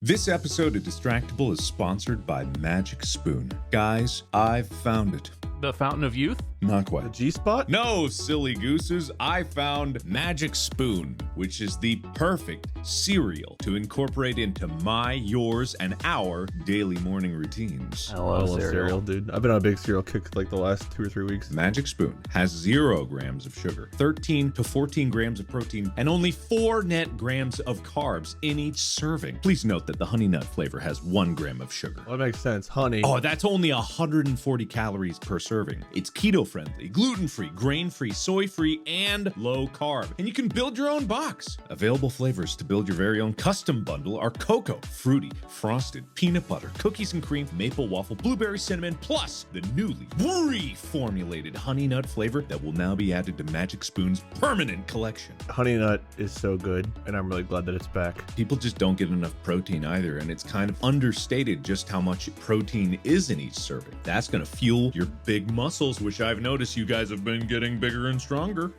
This episode of Distractible is sponsored by Magic Spoon. Guys, I've found it. The Fountain of Youth? Not quite. The G-spot? No, silly gooses. I found Magic Spoon, which is the perfect cereal to incorporate into my, yours, and our daily morning routines. I love cereal, dude. I've been on a big cereal kick like the last 2 or 3 weeks. Magic Spoon has 0 grams of sugar, 13 to 14 grams of protein, and only 4 net grams of carbs in each serving. Please note that the honey nut flavor has 1 gram of sugar. Well, that makes sense. Honey. Oh, that's only 140 calories per serving. It's keto-friendly, gluten-free, grain-free, soy-free, and low-carb. And you can build your own box. Available flavors to build your very own custom bundle are cocoa, fruity, frosted, peanut butter, cookies and cream, maple waffle, blueberry cinnamon, plus the newly reformulated honey nut flavor that will now be added to Magic Spoon's permanent collection. Honey nut is so good, and I'm really glad that it's back. People just don't get enough protein either, and it's kind of understated just how much protein is in each serving. That's going to fuel your big muscles, which I've noticed you guys have been getting bigger and stronger.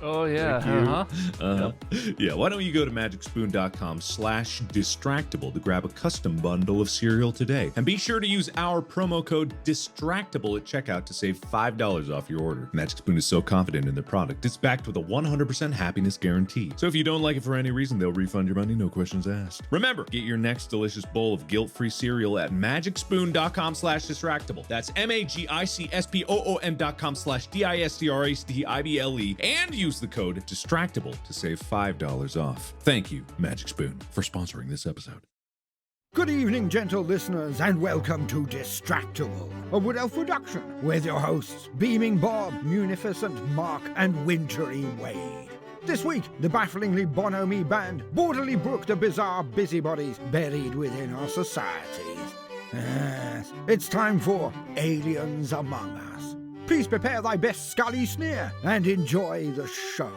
Oh, yeah. Yeah, why don't you go to magicspoon.com/distractible to grab a custom bundle of cereal today. And be sure to use our promo code DISTRACTABLE at checkout to save $5 off your order. Magic Spoon is so confident in their product, it's backed with a 100% happiness guarantee. So if you don't like it for any reason, they'll refund your money, no questions asked. Remember, get your next delicious bowl of guilt-free cereal at magicspoon.com/distractible. That's MAGICSPOON.com/DISTRACTIBLE and use the code DISTRACTABLE to save $5 off. Thank you, Magic Spoon, for sponsoring this episode. Good evening, gentle listeners, and welcome to Distractible, a Wood Elf production with your hosts, Beaming Bob, Munificent Mark, and Wintry Wade. This week, the bafflingly bonhomie band, Borderly Brook the bizarre busybodies buried within our societies. Yes, it's time for Aliens Among Us. Please prepare thy best scally sneer and enjoy the show.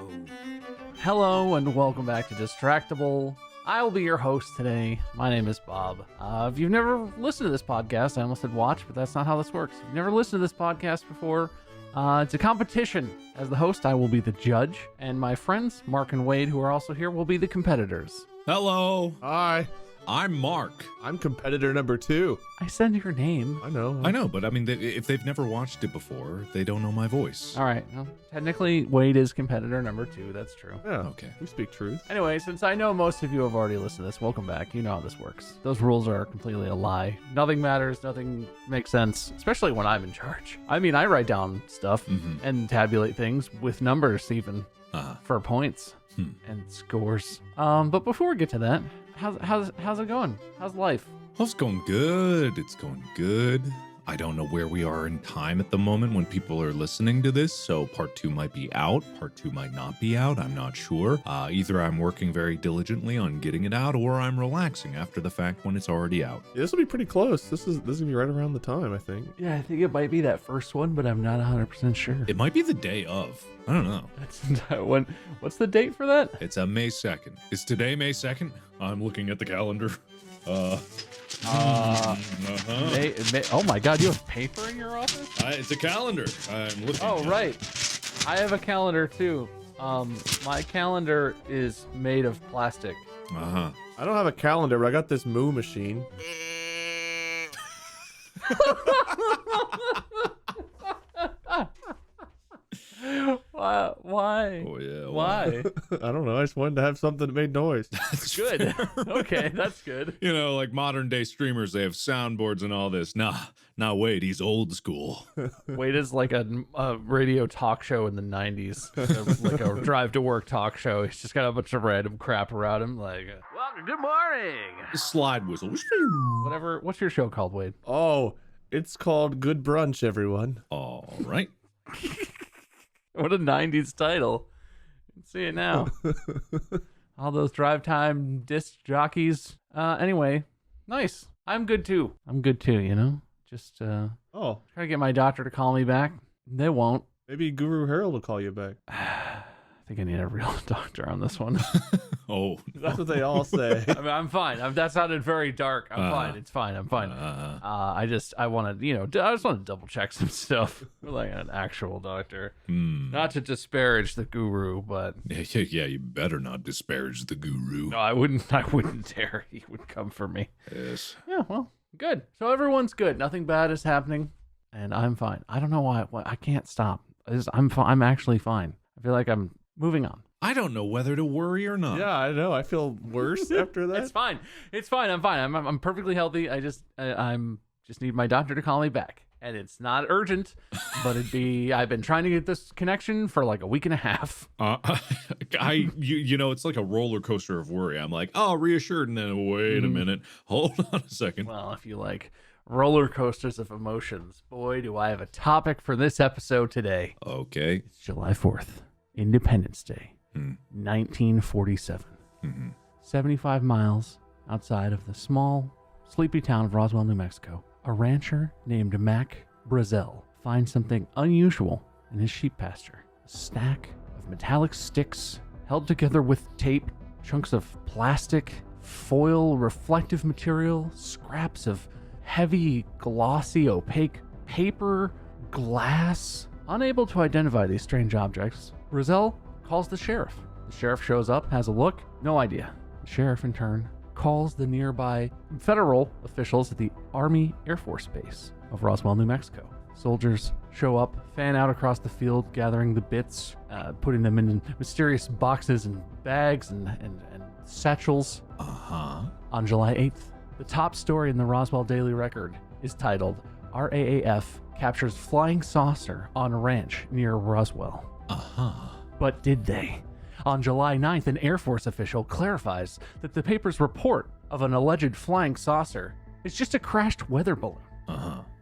Hello and welcome back to Distractible. I will be your host today. My name is Bob. If you've never listened to this podcast, I almost said watch, but that's not how this works. If you've never listened to this podcast before, it's a competition. As the host, I will be the judge, and my friends, Mark and Wade, who are also here, will be the competitors. Hello, Hi. I'm Mark. I'm competitor number 2. I said your name. I know. I know, but I mean, if they've never watched it before, they don't know my voice. All right. Well, technically, Wade is competitor number 2. That's true. Yeah. Okay. We speak truth. Anyway, since I know most of you have already listened to this, welcome back. You know how this works. Those rules are completely a lie. Nothing matters. Nothing makes sense, especially when I'm in charge. I mean, I write down stuff and tabulate things with numbers even for points and scores. But before we get to that, how's it going? How's life? Oh, it's going good. It's going good. I don't know where we are in time at the moment when people are listening to this, so part 2 might be out, part 2 might not be out, I'm not sure. Either I'm working very diligently on getting it out, or I'm relaxing after the fact when it's already out. Yeah, this will be pretty close. This is gonna be right around the time, I think. Yeah, I think it might be that first one, but I'm not 100% sure. It might be the day of. I don't know. What's the date for that? It's May 2nd. Is today May 2nd? I'm looking at the calendar. May, oh my God, you have paper in your office? It's a calendar. I'm looking. Oh, at right. I have a calendar too. My calendar is made of plastic. I don't have a calendar, but I got this moo machine. Why? Oh, yeah. Why? I don't know. I just wanted to have something that made noise. That's Good. Okay, that's good. You know, like modern day streamers, they have soundboards and all this. Nah, wait, he's old school. Wade is like a radio talk show in the 90s. Like a drive to work talk show. He's just got a bunch of random crap around him. Like, welcome, good morning. Slide whistle. Whatever. What's your show called, Wade? Oh, it's called Good Brunch, everyone. All right. What a 90s title. You can see it now. All those drive time disc jockeys. Anyway, nice. I'm good too, you know? Just try to get my doctor to call me back. They won't. Maybe Guru Harold will call you back. think I need a real doctor on this one. Oh, That's what they all say. I mean, I'm fine. That sounded very dark. I'm fine. It's fine. I'm fine. I just want to, I just want to double check some stuff. Like an actual doctor. Not to disparage the guru, but yeah, you better not disparage the guru. no, I wouldn't dare. He would come for me. Yes. Yeah, well, good. So everyone's good. Nothing bad is happening, and I'm fine. I don't know why I can't stop. I'm actually fine. I feel like I'm moving on. I don't know whether to worry or not. Yeah, I know. I feel worse after that. It's fine. It's fine. I'm fine. I'm perfectly healthy. I just need my doctor to call me back, and it's not urgent, but I've been trying to get this connection for like a week and a half. It's like a roller coaster of worry. I'm like, oh, reassured, and then wait a minute, hold on a second. Well, if you like roller coasters of emotions, boy, do I have a topic for this episode today. Okay. It's July 4th, Independence Day, 1947. 75 miles outside of the small, sleepy town of Roswell, New Mexico, a rancher named Mac Brazel finds something unusual in his sheep pasture. A stack of metallic sticks held together with tape, chunks of plastic, foil, reflective material, scraps of heavy, glossy, opaque paper, glass. Unable to identify these strange objects, Brazel calls the sheriff. The sheriff shows up, has a look, no idea. The sheriff, in turn, calls the nearby federal officials at the Army Air Force Base of Roswell, New Mexico. Soldiers show up, fan out across the field, gathering the bits, putting them in mysterious boxes and bags and satchels. On July 8th, the top story in the Roswell Daily Record is titled, RAAF captures flying saucer on ranch near Roswell. But did they? On July 9th, an Air Force official clarifies that the paper's report of an alleged flying saucer is just a crashed weather balloon.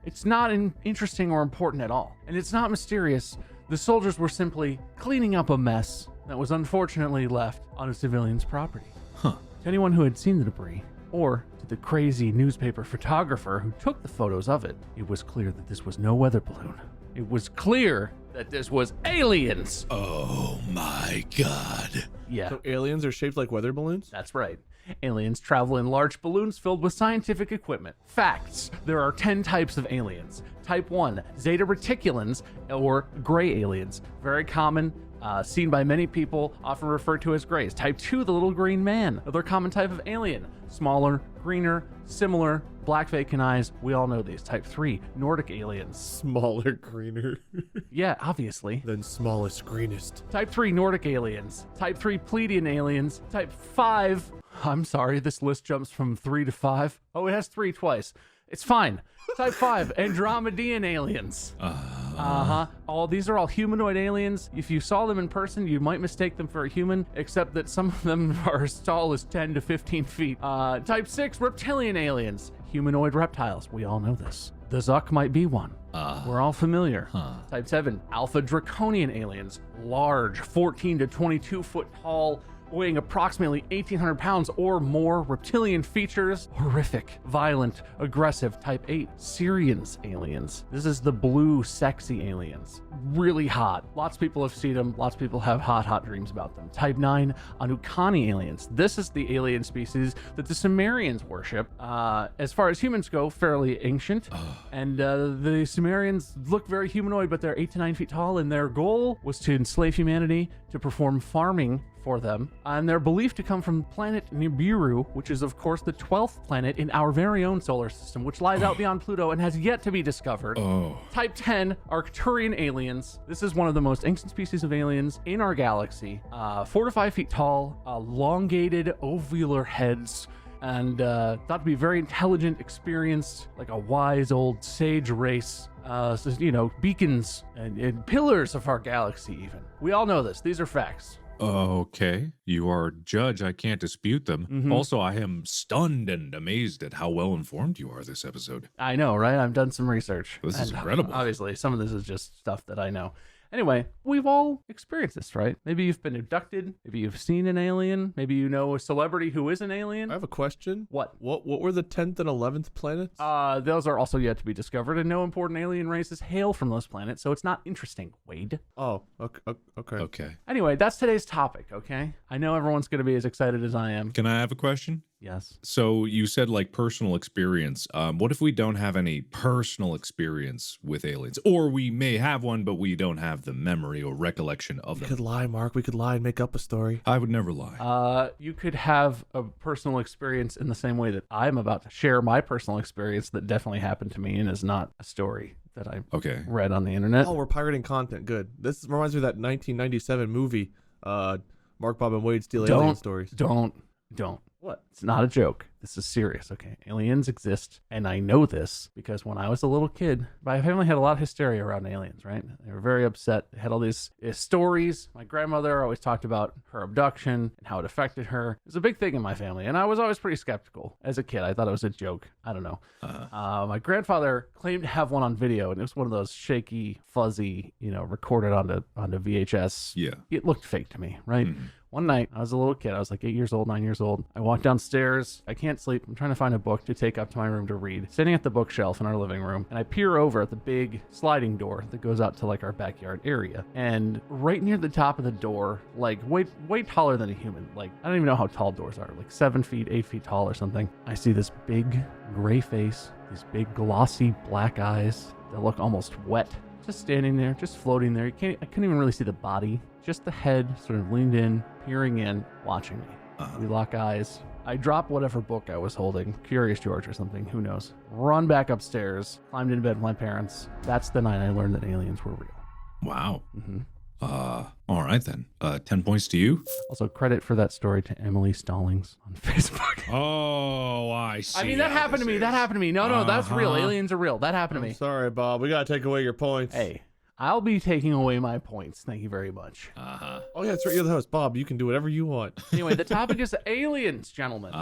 It's not interesting or important at all, and it's not mysterious. The soldiers were simply cleaning up a mess that was unfortunately left on a civilian's property. To anyone who had seen the debris, or to the crazy newspaper photographer who took the photos of it, it was clear that this was no weather balloon. It was clear that this was aliens. Oh my God. Yeah, So aliens are shaped like weather balloons? that's right. Aliens travel in large balloons filled with scientific equipment. Facts. There are 10 types of aliens. Type 1, Zeta Reticulans, or gray aliens. Very common, seen by many people, often referred to as grays. Type 2, the little green man. Another common type of alien. Smaller, greener, similar, black vacant eyes. We all know these. Type 3, Nordic aliens. Smaller, greener. Yeah, obviously. Then smallest, greenest. Type 3, Nordic aliens. Type 3, Pleiadian aliens. Type 5, I'm sorry, this list jumps from 3 to 5. Oh, it has 3 twice. It's fine. Type 5, Andromedan aliens. All these are all humanoid aliens. If you saw them in person, you might mistake them for a human, except that some of them are as tall as 10 to 15 feet. Type 6, reptilian aliens. Humanoid reptiles. We all know this. The Zuck might be one. We're all familiar. Type 7, alpha draconian aliens. Large, 14 to 22 foot tall, weighing approximately 1,800 pounds or more, reptilian features, horrific, violent, aggressive. Type 8, Syrians aliens. This is the blue, sexy aliens. Really hot. Lots of people have seen them. Lots of people have hot dreams about them. Type 9, Anunnaki aliens. This is the alien species that the Sumerians worship. As far as humans go, fairly ancient. And the Sumerians look very humanoid, but they're 8 to 9 feet tall, and their goal was to enslave humanity, to perform farming for them, and they're believed to come from planet Nibiru, which is of course the 12th planet in our very own solar system, which lies out beyond Pluto and has yet to be discovered. Type 10, Arcturian aliens. This is one of the most ancient species of aliens in our galaxy. 4 to 5 feet tall, elongated ovular heads, and thought to be very intelligent, experienced, like a wise old sage race. Beacons and pillars of our galaxy even. We all know this. These are facts. Okay, you are judge. I can't dispute them. Also, I am stunned and amazed at how well informed you are this episode. I know, right? I've done some research. This is incredible. Obviously, some of this is just stuff that I know. Anyway, we've all experienced this, right? Maybe you've been abducted. Maybe you've seen an alien. Maybe you know a celebrity who is an alien. I have a question. What? What were the 10th and 11th planets? Those are also yet to be discovered, and no important alien races hail from those planets, so it's not interesting, Wade. Oh, okay. Okay. Anyway, that's today's topic, okay? I know everyone's going to be as excited as I am. Can I have a question? Yes. So you said like personal experience. What if we don't have any personal experience with aliens? Or we may have one, but we don't have the memory or recollection of We them. could lie, Mark. We could lie and make up a story. I would never lie. You could have a personal experience in the same way that I'm about to share my personal experience that definitely happened to me and is not a story that I Okay. read on the internet. Oh, we're pirating content. Good. This reminds me of that 1997 movie, Mark, Bob, and Wade Steal Alien Stories. Don't. What? It's not a joke. This is serious, okay? Aliens exist, and I know this because when I was a little kid, my family had a lot of hysteria around aliens, right? They were very upset. They had all these stories. My grandmother always talked about her abduction and how it affected her. It was a big thing in my family, and I was always pretty skeptical. As a kid, I thought it was a joke. I don't know. My grandfather claimed to have one on video, and it was one of those shaky, fuzzy, recorded onto VHS. Yeah. It looked fake to me, right? One night, I was a little kid. I was like 8 years old, 9 years old. I walked downstairs. I can't sleep. I'm trying to find a book to take up to my room to read. Sitting at the bookshelf in our living room, and I peer over at the big sliding door that goes out to like our backyard area. And right near the top of the door, like way taller than a human. Like, I don't even know how tall doors are. Like 7 feet, 8 feet tall or something. I see this big gray face, these big glossy black eyes that look almost wet. Just standing there, just floating there. I couldn't even really see the body. Just the head sort of leaned in, peering in, watching me. We lock eyes. I drop whatever book I was holding, Curious George or something, who knows. Run back upstairs, climbed into bed with my parents. That's the night I learned that aliens were real. Wow. All right then. 10 points to you. Also, credit for that story to Emily Stallings on Facebook. Oh, I see. I mean, that happened to me. That happened to me. No, that's real. Aliens are real. That happened to me. Sorry, Bob. We got to take away your points. Hey, I'll be taking away my points. Thank you very much. Oh, yeah, that's right. You're the host. Bob, you can do whatever you want. Anyway, the topic is aliens, gentlemen.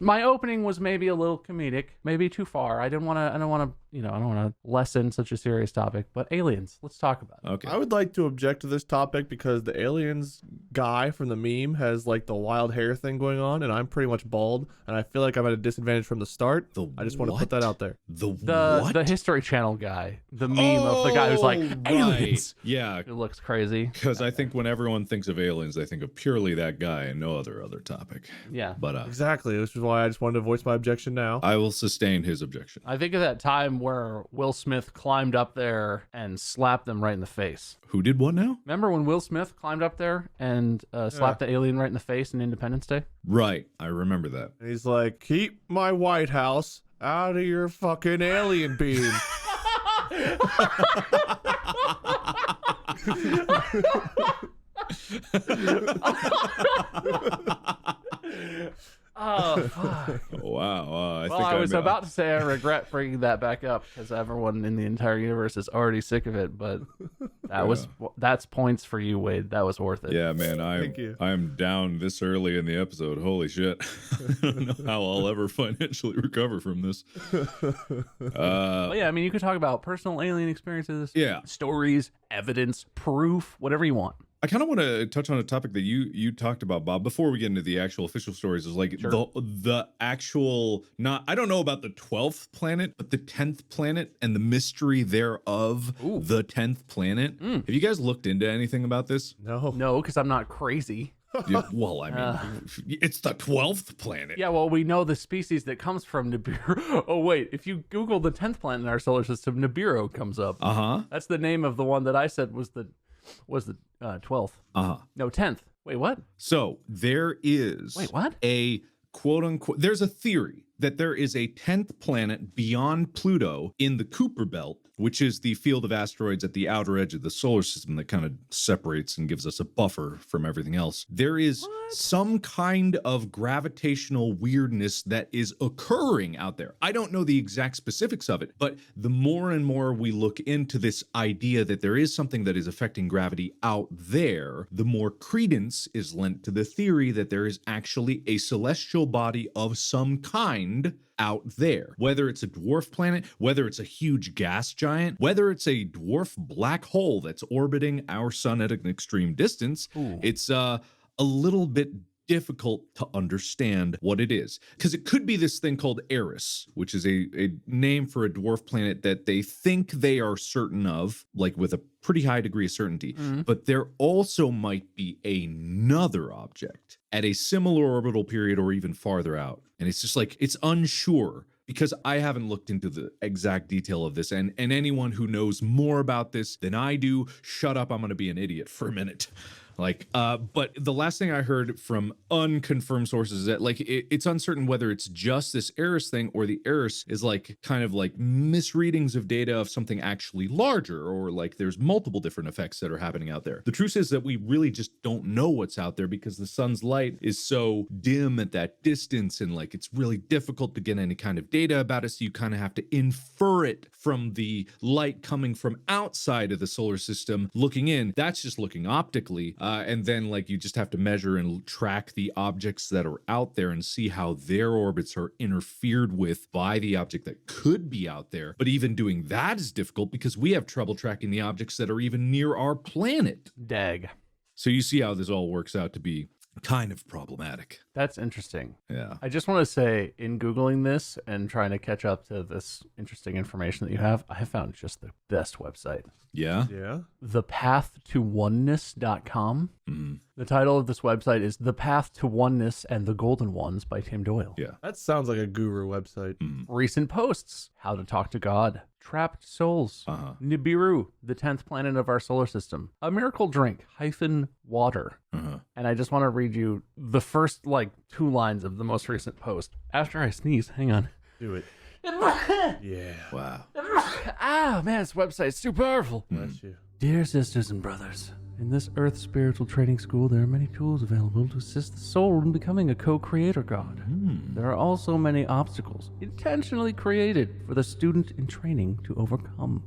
My opening was maybe a little comedic, maybe too far. I don't want to lessen such a serious topic, but aliens, let's talk about it. Okay. I would like to object to this topic because the aliens guy from the meme has like the wild hair thing going on, and I'm pretty much bald, and I feel like I'm at a disadvantage from the start. I just want to put that out there. The History Channel guy, the meme of the guy who's like, aliens. Right. Yeah. It looks crazy. Because I think when everyone thinks of aliens, they think of purely that guy and no other topic. Yeah. But Exactly. Which is why I just wanted to voice my objection now. I will sustain his objection. I think of that time where Will Smith climbed up there and slapped them right in the face. Who did what now? Remember when Will Smith climbed up there and slapped the alien right in the face in Independence Day? Right. I remember that. And he's like, keep my White House out of your fucking alien beam. Oh, fuck. Wow. I was about to say I regret bringing that back up because everyone in the entire universe is already sick of it, but that's points for you, Wade. That was worth it. Yeah, man. Thank you. I'm down this early in the episode. Holy shit. I don't know how I'll ever financially recover from this. But yeah, I mean, you could talk about personal alien experiences, stories, evidence, proof, whatever you want. I kind of want to touch on a topic that you talked about, Bob, before we get into the actual official stories. Is like the actual, I don't know about the 12th planet, but the 10th planet and the mystery thereof. Ooh. The 10th planet. Have you guys looked into anything about this? No, because I'm not crazy. Yeah, well, I mean, it's the 12th planet. Yeah, well, we know the species that comes from Nibiru. Oh, wait, if you Google the 10th planet in our solar system, Nibiru comes up. That's the name of the one that I said was the 12th. No, 10th. Wait, what? So there is a quote unquote, there's a theory that there is a 10th planet beyond Pluto in the Kuiper Belt, which is the field of asteroids at the outer edge of the solar system that kind of separates and gives us a buffer from everything else. There is some kind of gravitational weirdness that is occurring out there. I don't know the exact specifics of it, but the more and more we look into this idea that there is something that is affecting gravity out there, the more credence is lent to the theory that there is actually a celestial body of some kind find out there, whether it's a dwarf planet, whether it's a huge gas giant, whether it's a dwarf black hole that's orbiting our sun at an extreme distance. It's a little bit difficult to understand what it is, because it could be this thing called Eris, which is a name for a dwarf planet that they think they are certain of, like with a pretty high degree of certainty. But there also might be another object at a similar orbital period or even farther out, and it's just like, it's unsure, because I haven't looked into the exact detail of this, and anyone who knows more about this than I do, shut up, I'm gonna be an idiot for a minute. But the last thing I heard from unconfirmed sources is that it's uncertain whether it's just this Eris thing, or the Eris is kind of misreadings of data of something actually larger, or there's multiple different effects that are happening out there. The truth is that we really just don't know what's out there, because the sun's light is so dim at that distance, and it's really difficult to get any kind of data about it. So you kind of have to infer it from the light coming from outside of the solar system looking in. That's just looking optically. And then you just have to measure and track the objects that are out there and see how their orbits are interfered with by the object that could be out there. But even doing that is difficult, because we have trouble tracking the objects that are even near our planet. Dag. So you see how this all works out to be kind of problematic. That's interesting. Yeah. I just want to say, in Googling this and trying to catch up to this interesting information that you have, I have found just the best website. Yeah? Yeah. Thepathtowoneness.com. The title of this website is The Path to Oneness and the Golden Ones by Tim Doyle. Yeah. That sounds like a guru website. Recent posts: How to Talk to God, Trapped Souls, Nibiru, the 10th planet of our solar system, A Miracle Drink - water. And I just want to read you the first 2 lines of the most recent post. After I sneeze, hang on. Do it. Yeah. Wow. Ah, man, this website's too powerful. Bless you. Dear sisters and brothers, in this Earth spiritual training school, there are many tools available to assist the soul in becoming a co-creator god. There are also many obstacles intentionally created for the student in training to overcome.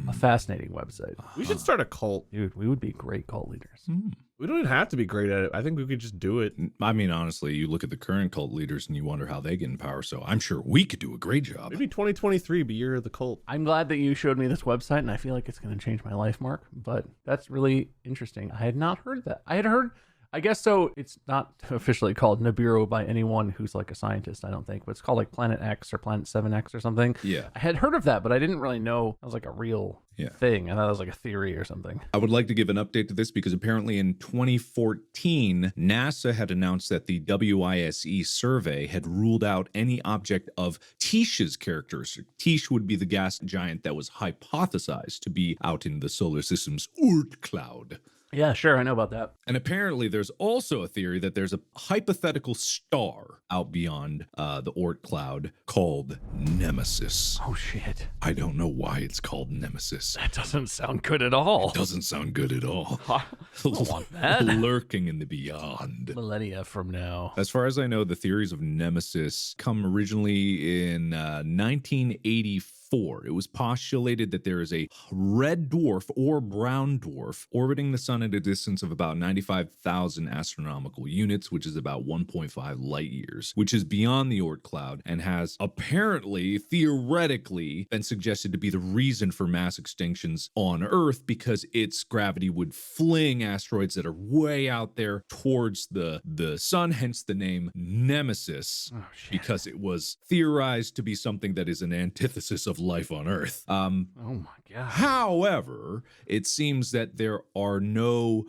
A fascinating website. We should start a cult. Dude, we would be great cult leaders. We don't even have to be great at it. I think we could just do it. I mean, honestly, you look at the current cult leaders and you wonder how they get in power. So I'm sure we could do a great job. Maybe 2023 be year of the cult. I'm glad that you showed me this website, and I feel like it's going to change my life, Mark. But that's really interesting. I had not heard that. I had heard, I guess so. It's not officially called Nibiru by anyone who's a scientist, I don't think, but it's called Planet X or Planet 7X or something. Yeah. I had heard of that, but I didn't really know that was a real thing. I thought it was a theory or something. I would like to give an update to this, because apparently in 2014, NASA had announced that the WISE survey had ruled out any object of Tish's characteristic. Tish would be the gas giant that was hypothesized to be out in the solar system's Oort cloud. Yeah, sure. I know about that. And apparently there's also a theory that there's a hypothetical star out beyond the Oort cloud called Nemesis. Oh, shit. I don't know why it's called Nemesis. That doesn't sound good at all. It doesn't sound good at all. I don't want that. Lurking in the beyond. Millennia from now. As far as I know, the theories of Nemesis come originally in 1984. It was postulated that there is a red dwarf or brown dwarf orbiting the sun at a distance of about 95,000 astronomical units, which is about 1.5 light years, which is beyond the Oort cloud and has apparently, theoretically, been suggested to be the reason for mass extinctions on Earth, because its gravity would fling asteroids that are way out there towards the sun, hence the name Nemesis, because it was theorized to be something that is an antithesis of life on Earth. Oh my God. However, it seems that there are no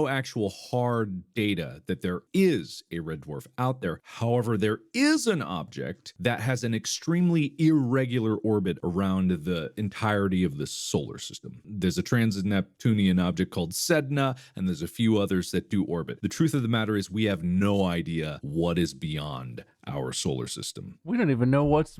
actual hard data that there is a red dwarf out there. However, there is an object that has an extremely irregular orbit around the entirety of the solar system. There's a trans-Neptunian object called Sedna, and there's a few others that do orbit. The truth of the matter is we have no idea what is beyond our solar system. We don't even know what's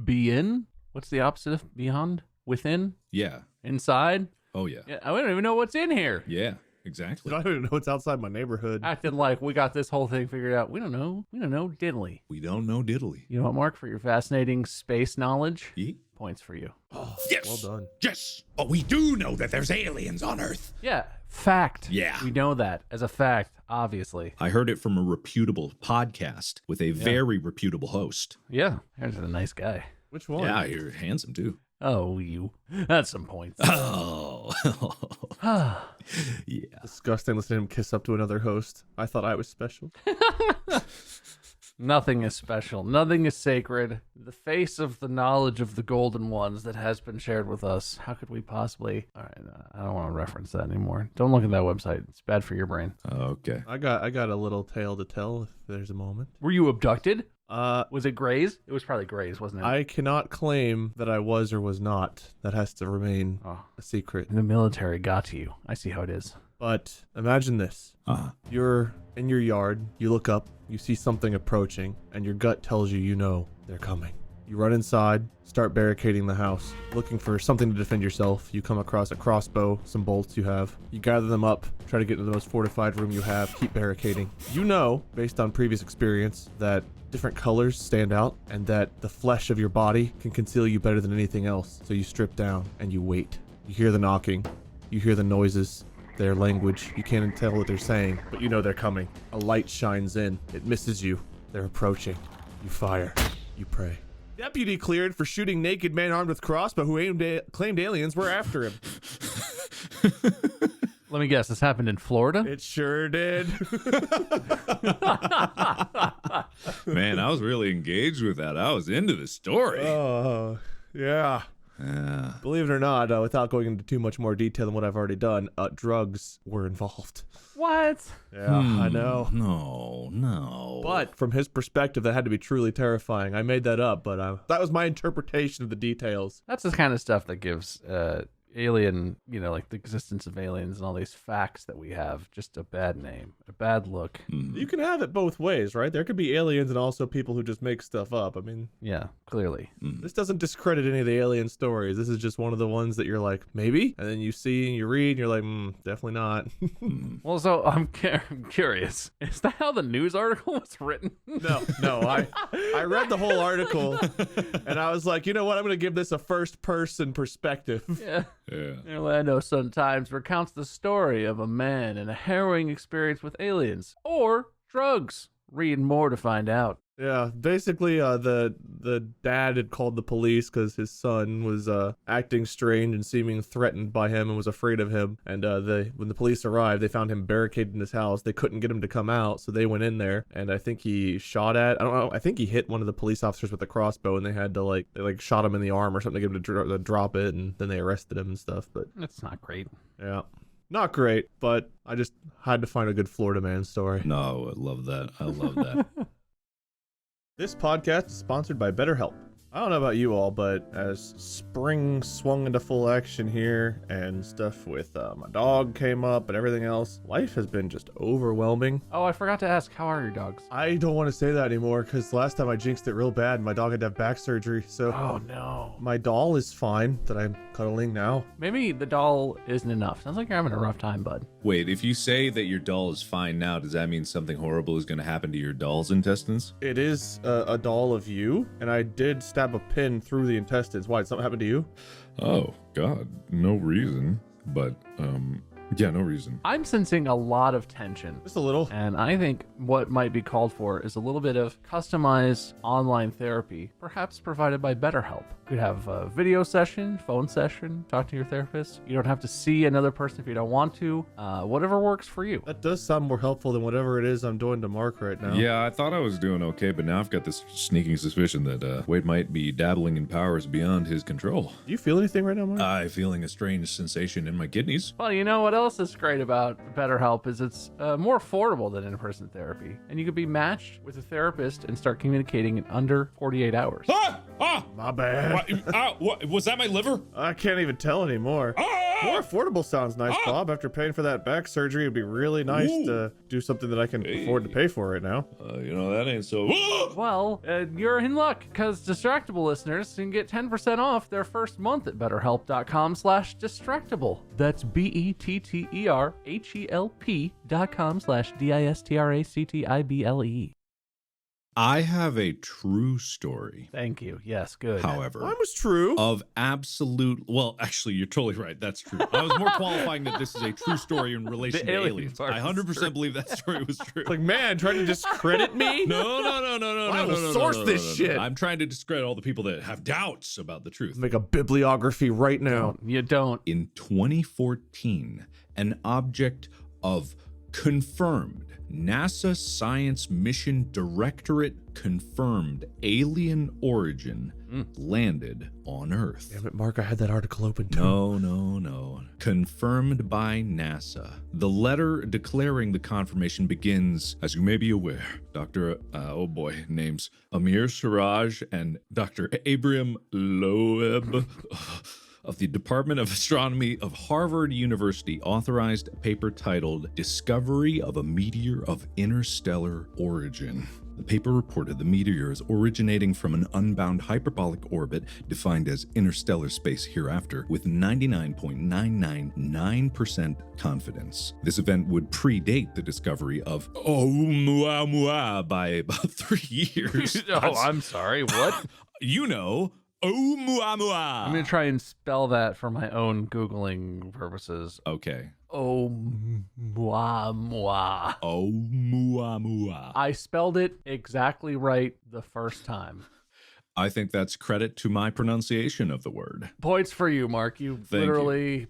in. What's the opposite of beyond? Within? Yeah. Inside? Oh, yeah. I don't even know what's in here. Yeah, exactly. I don't even know what's outside my neighborhood. Acting like we got this whole thing figured out. We don't know. We don't know diddly. We don't know diddly. You know what, Mark? For your fascinating space knowledge, Yeet. points for you. Oh, Yes. well done. Yes. But we do know that there's aliens on Earth. Yeah. Fact. Yeah. We know that as a fact. obviously. I heard it from a reputable podcast with a very reputable host. Yeah, here's a nice guy. Which one? Yeah, you're handsome too. Oh, you. That's some points. Oh. Yeah. Disgusting listening to him kiss up to another host. I thought I was special. Nothing is special. Nothing is sacred. The face of the knowledge of the golden ones that has been shared with us. How could we possibly... All right, I don't want to reference that anymore. Don't look at that website. It's bad for your brain. Okay. I got a little tale to tell if there's a moment. Were you abducted? Was it Grays? It was probably Grays, wasn't it? I cannot claim that I was or was not. That has to remain a secret. The military got to you. I see how it is. But imagine this. You're in your yard, you look up, you see something approaching, and your gut tells you you know they're coming. You run inside, start barricading the house, looking for something to defend yourself. You come across a crossbow, some bolts you have. You gather them up, try to get into the most fortified room you have, keep barricading. You know, based on previous experience, that different colors stand out and that the flesh of your body can conceal you better than anything else. So you strip down and you wait. You hear the knocking, you hear the noises, their language. You can't tell what they're saying, but you know they're coming. A light shines in. It misses you. They're approaching. You fire. You pray. Deputy cleared for shooting naked man armed with crossbow who claimed aliens were after him. Let me guess, this happened in Florida? It sure did. Man, I was really engaged with that. I was into the story. Oh, yeah. Yeah. Believe it or not, without going into too much more detail than what I've already done, drugs were involved. What? Yeah, I know. No. But from his perspective, that had to be truly terrifying. I made that up, but that was my interpretation of the details. That's the kind of stuff that gives alien, like the existence of aliens and all these facts that we have, just a bad name, a bad look. You can have it both ways, right? There could be aliens and also people who just make stuff up. I mean, Yeah, clearly. this doesn't discredit any of the alien stories. This is just one of the ones that you're like, maybe? And then you see and you read and you're like, definitely not. Well, so I'm curious. Is that how the news article was written? No. I read the whole article and I was like, you know what? I'm going to give this a first person perspective. Yeah. Yeah. Orlando Sun-Times recounts the story of a man and a harrowing experience with aliens or drugs. Read more to find out. Yeah, basically, the dad had called the police because his son was acting strange and seeming threatened by him and was afraid of him. And when the police arrived, they found him barricaded in his house. They couldn't get him to come out, so they went in there. And I think he I don't know. I think he hit one of the police officers with a crossbow, and they had to they shot him in the arm or something to get him to drop it, and then they arrested him and stuff. But That's not great. yeah. Not great, but I just had to find a good Florida man story. No, I love that. I love that. This podcast is sponsored by BetterHelp. I don't know about you all, but as spring swung into full action here and stuff with my dog came up and everything else, life has been just overwhelming. Oh, I forgot to ask, how are your dogs? I don't want to say that anymore because last time I jinxed it real bad and my dog had to have back surgery. So Oh, no. my doll is fine that I'm cuddling now. Maybe the doll isn't enough. Sounds like you're having a rough time, bud. Wait, if you say that your doll is fine now, does that mean something horrible is going to happen to your doll's intestines? It is a doll of you, and I did stab a pin through the intestines. Why, did something happen to you? Oh, God. No reason. But, yeah, no reason. I'm sensing a lot of tension. Just a little. And I think what might be called for is a little bit of customized online therapy, perhaps provided by BetterHelp. You could have a video session, phone session, talk to your therapist. You don't have to see another person if you don't want to. Whatever works for you. That does sound more helpful than whatever it is I'm doing to Mark right now. Yeah, I thought I was doing okay, but now I've got this sneaking suspicion that Wade might be dabbling in powers beyond his control. Do you feel anything right now, Mark? I'm feeling a strange sensation in my kidneys. Well, you know what else is great about BetterHelp is it's more affordable than in-person therapy. And you could be matched with a therapist and start communicating in under 48 hours. My bad. What? Was that my liver? I can't even tell anymore. More affordable sounds nice, Bob. After paying for that back surgery, it'd be really nice to do something that I can afford to pay for right now. That ain't so... Well, you're in luck because Distractible listeners can get 10% off their first month at BetterHelp.com/Distractible. That's BetterHelp.com/DISTRACTIBLE. I have a true story. Thank you. Yes, good. However, Mine was true. of absolute, well, actually, you're totally right. That's true. I was more qualifying that this is a true story in relation The to alien aliens. part I is 100% true. believe that story was true. Like, man, trying to discredit me? No. I will source this shit. I'm trying to discredit all the people that have doubts about the truth. Make a bibliography right now. You don't. In 2014, an object of confirmed NASA Science Mission Directorate confirmed alien origin landed on Earth. Damn it, Mark, I had that article open too. No. Confirmed by NASA. The letter declaring the confirmation begins, as you may be aware, Dr. names Amir Siraj and Dr. Abraham Loeb of the Department of Astronomy of Harvard University authorized a paper titled Discovery of a Meteor of Interstellar Origin. The paper reported the meteor is originating from an unbound hyperbolic orbit defined as interstellar space hereafter with 99.999% confidence. This event would predate the discovery of Oumuamua by about 3 years. Oh, I'm sorry. What? You know, Oumuamua. I'm going to try and spell that for my own Googling purposes. Okay. Oumuamua. Oumuamua. I spelled it exactly right the first time. I think that's credit to my pronunciation of the word. Points for you, Mark. You literally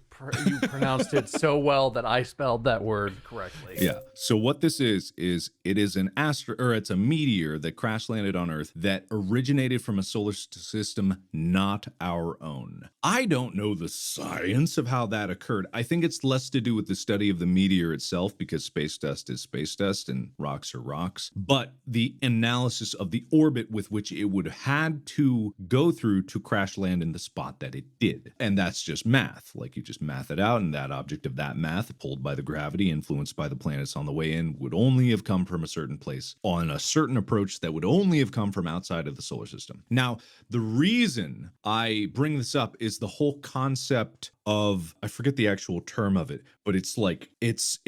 you pronounced it so well that I spelled that word correctly. Yeah. So what this is it is it's a meteor that crash landed on Earth that originated from a solar system not our own. I don't know the science of how that occurred. I think it's less to do with the study of the meteor itself because space dust is space dust and rocks are rocks, but the analysis of the orbit with which it would have had to go through to crash land in the spot that it did. And that's just math. Like you just math it out, and that object of that math, pulled by the gravity, influenced by the planets on the way in, would only have come from a certain place on a certain approach that would only have come from outside of the solar system. Now, the reason I bring this up is the whole concept of, I forget the actual term of it, but it's like it's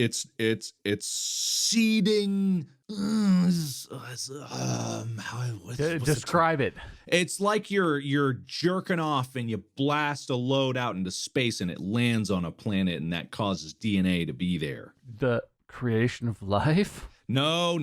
seeding. Describe it. It's like you're jerking off and you blast a load out into space and it lands on a planet and that causes DNA to be there. The creation of life? No.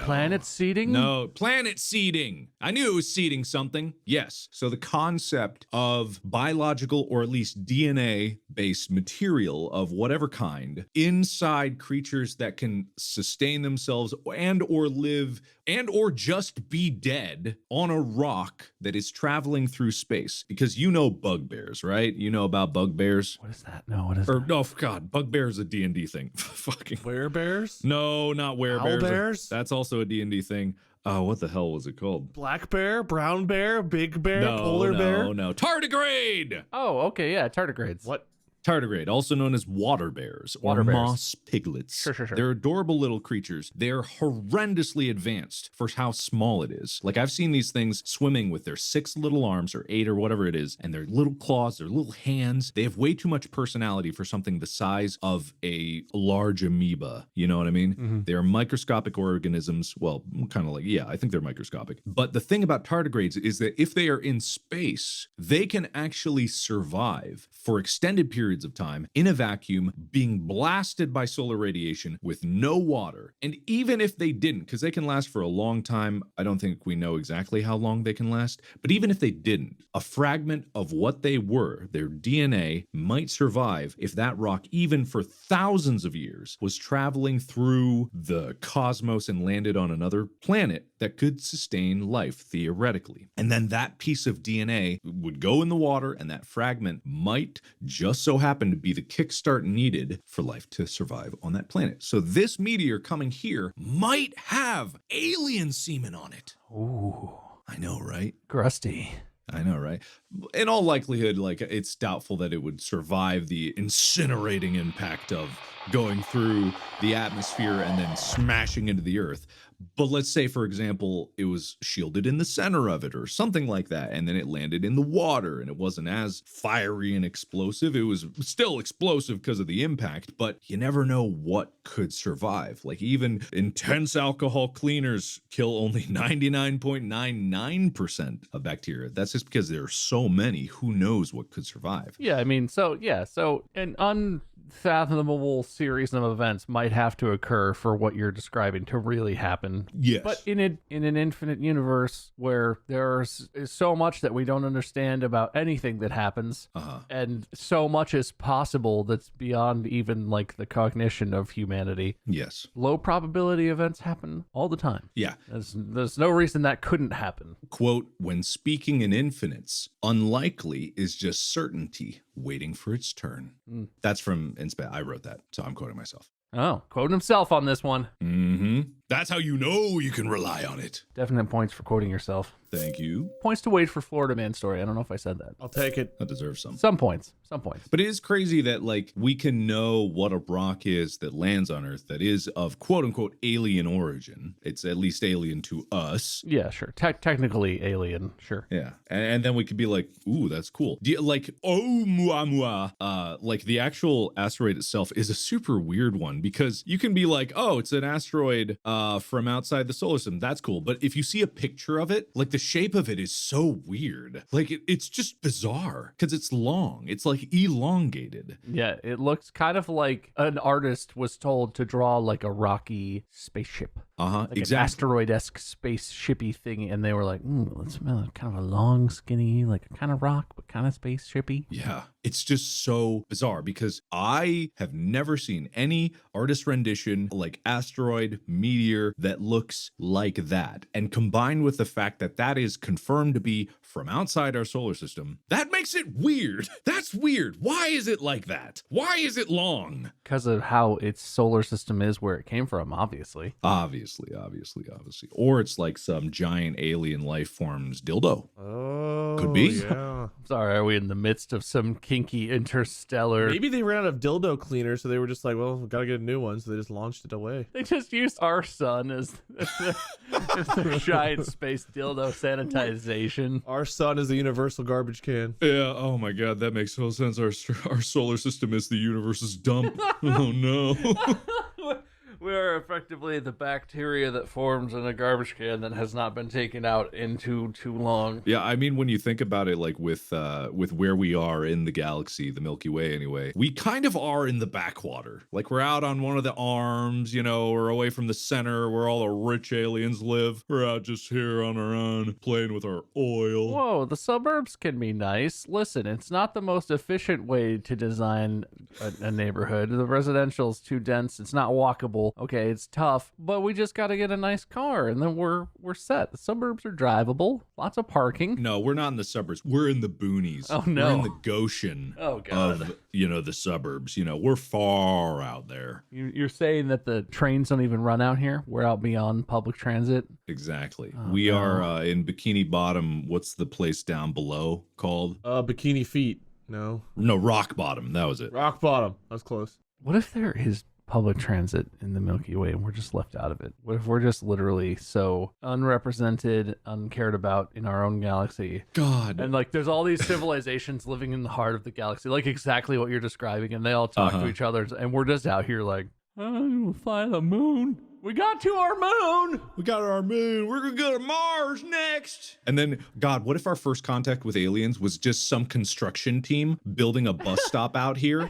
Planet seeding? No, planet seeding. I knew it was seeding something. Yes. So the concept of biological or at least DNA-based material of whatever kind inside creatures that can sustain themselves and or live and or just be dead on a rock that is traveling through space. Because you know bugbears, right? You know about bugbears? What is that? No, what is that? Oh, God, bugbear is a D&D thing. Fucking Werebears? No, not werebears. Owlbears? That's also a D&D thing. Oh, what the hell was it called? Black bear? Brown bear? Big bear? Polar bear? No. Tardigrade! Oh, okay, yeah, tardigrades. What? Tardigrade, also known as water bears or Water bears. moss piglets. Sure. They're adorable little creatures. They're horrendously advanced for how small it is. Like I've seen these things swimming with their 6 little arms or 8 or whatever it is, and their little claws, their little hands. They have way too much personality for something the size of a large amoeba. You know what I mean? Mm-hmm. They're microscopic organisms. Well, kind of like, yeah, I think they're microscopic. But the thing about tardigrades is that if they are in space, they can actually survive for extended periods of time in a vacuum, being blasted by solar radiation with no water. And even if they didn't, because they can last for a long time, I don't think we know exactly how long they can last, but even if they didn't, a fragment of what they were, their DNA, might survive if that rock, even for thousands of years, was traveling through the cosmos and landed on another planet that could sustain life theoretically. And then that piece of DNA would go in the water, and that fragment might just so happen to be the kickstart needed for life to survive on that planet. So this meteor coming here might have alien semen on it. Ooh, I know, right? crusty. I know, right? In all likelihood, like, it's doubtful that it would survive the incinerating impact of going through the atmosphere and then smashing into the Earth. But let's say, for example, it was shielded in the center of it or something like that, and then it landed in the water and it wasn't as fiery and explosive. It was still explosive because of the impact, but you never know what could survive. Like even intense alcohol cleaners kill only 99.99% of bacteria. That's just because there are so many. Who knows what could survive? Yeah, I mean, so an unfathomable series of events might have to occur for what you're describing to really happen. Yes. But in an infinite universe where there's so much that we don't understand about anything that happens, and so much is possible that's beyond even like the cognition of humanity. Yes. Low probability events happen all the time. Yeah. There's no reason that couldn't happen. Quote, when speaking in infinites, unlikely is just certainty waiting for its turn. That's from I wrote that, so I'm quoting myself. Oh, quoting himself on this one. Mm-hmm. That's how you know you can rely on it. Definite points for quoting yourself. Thank you. Points to Wade for Florida Man story. I don't know if I said that. I'll take it. That deserves some. Some points. But it is crazy that like we can know what a rock is that lands on Earth that is of quote unquote alien origin. It's at least alien to us. Yeah, sure. Technically alien, sure. Yeah. And then we could be like, ooh, that's cool. Like, like the actual asteroid itself is a super weird one because you can be like, oh, it's an asteroid from outside the solar system. That's cool. But if you see a picture of it, like the shape of it is so weird. Like it's just bizarre because it's long. It's like elongated. Yeah, it looks kind of like an artist was told to draw like a rocky spaceship. Like exactly. An asteroid-esque spaceshipy thing, and they were like, let's kind of a long, skinny, like a kind of rock, but kind of spaceshipy. Yeah, it's just so bizarre because I have never seen any artist rendition like asteroid, meteor that looks like that. And combined with the fact that that is confirmed to be from outside our solar system, that makes it weird. That's weird. Why is it like that? Why is it long? Because of how its solar system is where it came from, obviously. Obviously. Or it's like some giant alien life form's dildo. Oh, could be. Yeah. Sorry, are we in the midst of some kinky interstellar? Maybe they ran out of dildo cleaner, so they were just like, well, we gotta get a new one, so they just launched it away. They just used our sun as the giant space dildo sanitization. Our sun is a universal garbage can. Yeah, oh my god, that makes no sense. Our solar system is the universe's dump. Oh no. We are effectively the bacteria that forms in a garbage can that has not been taken out in too long. Yeah, I mean, when you think about it, like with where we are in the galaxy, the Milky Way anyway, we kind of are in the backwater. Like we're out on one of the arms, you know, we're away from the center where all the rich aliens live. We're out just here on our own, playing with our oil. Whoa, the suburbs can be nice. Listen, it's not the most efficient way to design a neighborhood. The residential's too dense. It's not walkable. Okay, it's tough, but we just got to get a nice car and then we're set. The suburbs are drivable, lots of parking. No, we're not in the suburbs. We're in the boonies. Oh, no. We're in the Goshen of, the suburbs. You know, we're far out there. You're saying that the trains don't even run out here? We're out beyond public transit? Exactly. We are in Bikini Bottom. What's the place down below called? Bikini Feet. No, Rock Bottom. That was it. Rock Bottom. That's close. What if there is public transit in the Milky Way and we're just left out of it? What if we're just literally so unrepresented, uncared about in our own galaxy? God. And like there's all these civilizations living in the heart of the galaxy, like exactly what you're describing, and they all talk to each other, and we're just out here like, we'll fly the moon. We got to our moon. We got our moon. We're going to go to Mars next. And then, God, what if our first contact with aliens was just some construction team building a bus stop out here?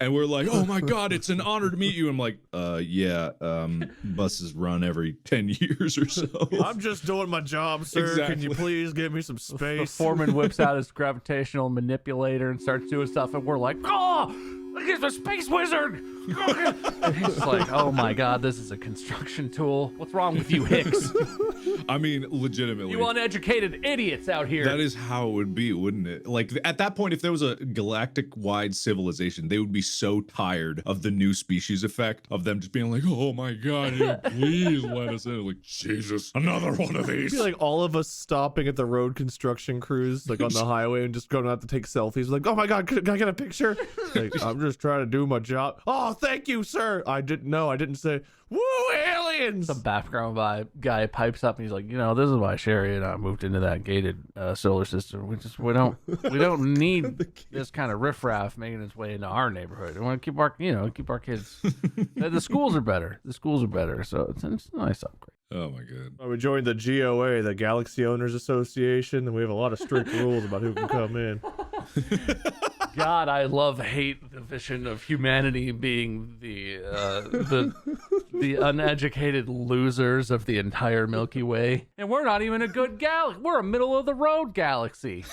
And we're like, oh my God, it's an honor to meet you. I'm like, buses run every 10 years or so. I'm just doing my job, sir. Exactly. Can you please give me some space? The foreman whips out his gravitational manipulator and starts doing stuff, and we're like, look, he's a space wizard. And he's just like, oh my God, this is a construction tool. What's wrong with you, Hicks? I mean, legitimately. You uneducated idiots out here. That is how it would be, wouldn't it? Like, at that point, if there was a galactic-wide civilization, they would be so tired of the new species effect of them just being like, oh my God, please let us in. Like, Jesus, another one of these. It'd be like all of us stopping at the road construction crews, like on the highway, and just going out to take selfies. Like, oh my God, can I get a picture? Like, I'm just trying to do my job. Oh, thank you, sir. I didn't say, woo, seconds. The background guy pipes up and he's like, this is why Sherry and I moved into that gated solar system. We don't need this kind of riffraff making its way into our neighborhood. We want to keep our kids. The schools are better. So it's a nice upgrade. Oh my god. We joined the GOA, the Galaxy Owners Association, and we have a lot of strict rules about who can come in. God, I hate the vision of humanity being the uneducated losers of the entire Milky Way. And we're not even a good galaxy. We're a middle of the road galaxy.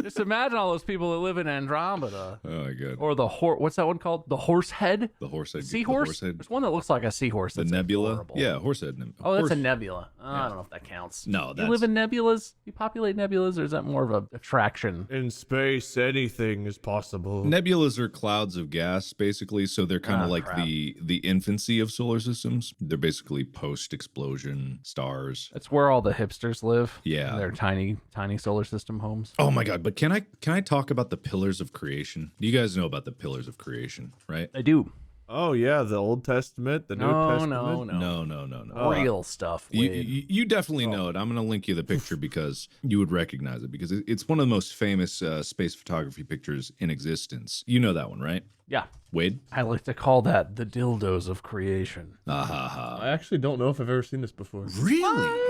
Just imagine all those people that live in Andromeda. Oh my god. Or what's that one called? The Horsehead? The Horsehead. Seahorse? There's one that looks like a seahorse. The nebula? Yeah, Horsehead. Oh, that's a nebula. I don't know if that counts. No, You live in nebulas? You populate nebulas, or is that more of an attraction? In space, anything is possible. Nebulas are clouds of gas, basically, so they're kind of like crap. the infancy of solar systems. They're basically post-explosion stars. That's where all the hipsters live. Yeah. They're tiny solar system homes. Oh my god, but can I talk about the pillars of creation? You guys know about the pillars of creation, right? I do. Oh, yeah, the Old Testament, the New Testament. No. Real stuff. You definitely know it. I'm going to link you the picture because you would recognize it because it's one of the most famous space photography pictures in existence. You know that one, right? Yeah. Wade? I like to call that the dildos of creation. I actually don't know if I've ever seen this before. Really?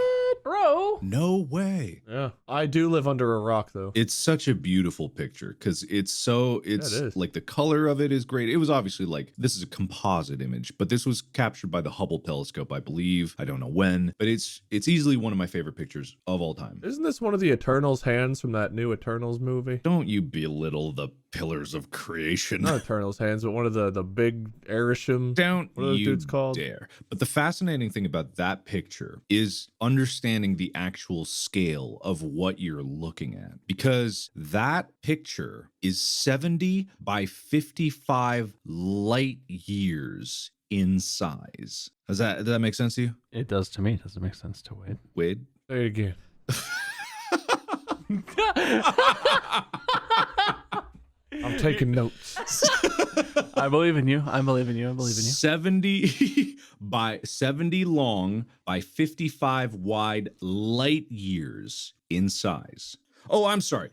Bro. No way. Yeah. I do live under a rock, though. It's such a beautiful picture because it's is. like the color of it is great. It was obviously like, this is a composite image, but this was captured by the Hubble telescope, I believe. I don't know when, but it's easily one of my favorite pictures of all time. Isn't this one of the Eternals hands from that new Eternals movie? Don't you belittle the pillars of creation. Not Eternals hands, but one of the big Arishem. Don't What are those you dudes called? dare. But the fascinating thing about that picture is understanding the actual scale of what you're looking at. Because that picture is 70 by 55 light years in size. Does that make sense to you? It does to me. Does it make sense to Wade? Wade? Say it again. I'm taking notes. I believe in you. 70 by 70 long by 55 wide light years in size. Oh, I'm sorry.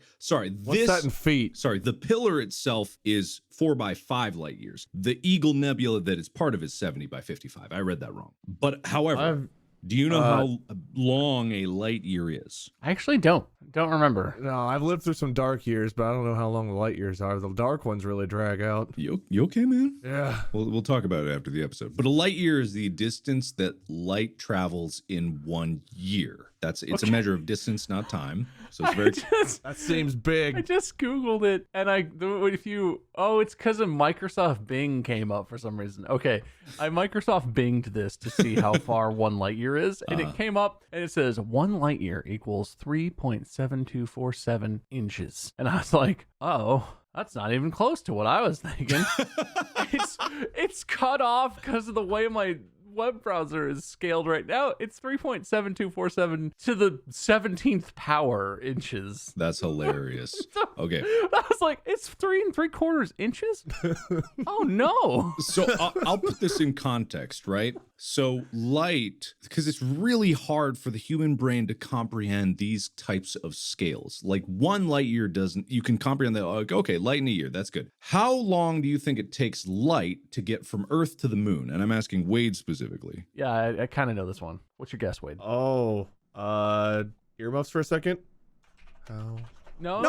What's that in feet? Sorry, the pillar itself is 4 by 5 light years. The Eagle Nebula that is part of it is 70 by 55. I read that wrong. But however, do you know how long a light year is? I actually don't remember. No, I've lived through some dark years, but I don't know how long the light years are. The dark ones really drag out. You okay, man? Yeah. We'll talk about it after the episode. But a light year is the distance that light travels in 1 year. It's a measure of distance, not time. So it's very. That seems big. I just Googled it, and it's because of Microsoft Bing came up for some reason. Okay, I Microsoft Binged this to see how far 1 light year is, and it came up, and it says 1 light year equals 3.7247 inches. And I was like, oh, that's not even close to what I was thinking. It's cut off because of the way my web browser is scaled right now. It's 3.7247 to the 17th power inches. That's hilarious. Okay. I was like, it's 3 3/4 inches? Oh no. So I'll put this in context, right? So light, because it's really hard for the human brain to comprehend these types of scales. Like 1 light year you can comprehend that, like, okay, light in a year, that's good. How long do you think it takes light to get from Earth to the moon? And I'm asking Wade specifically. Yeah, I kind of know this one. What's your guess, Wade? Oh, earmuffs for a second. How? No,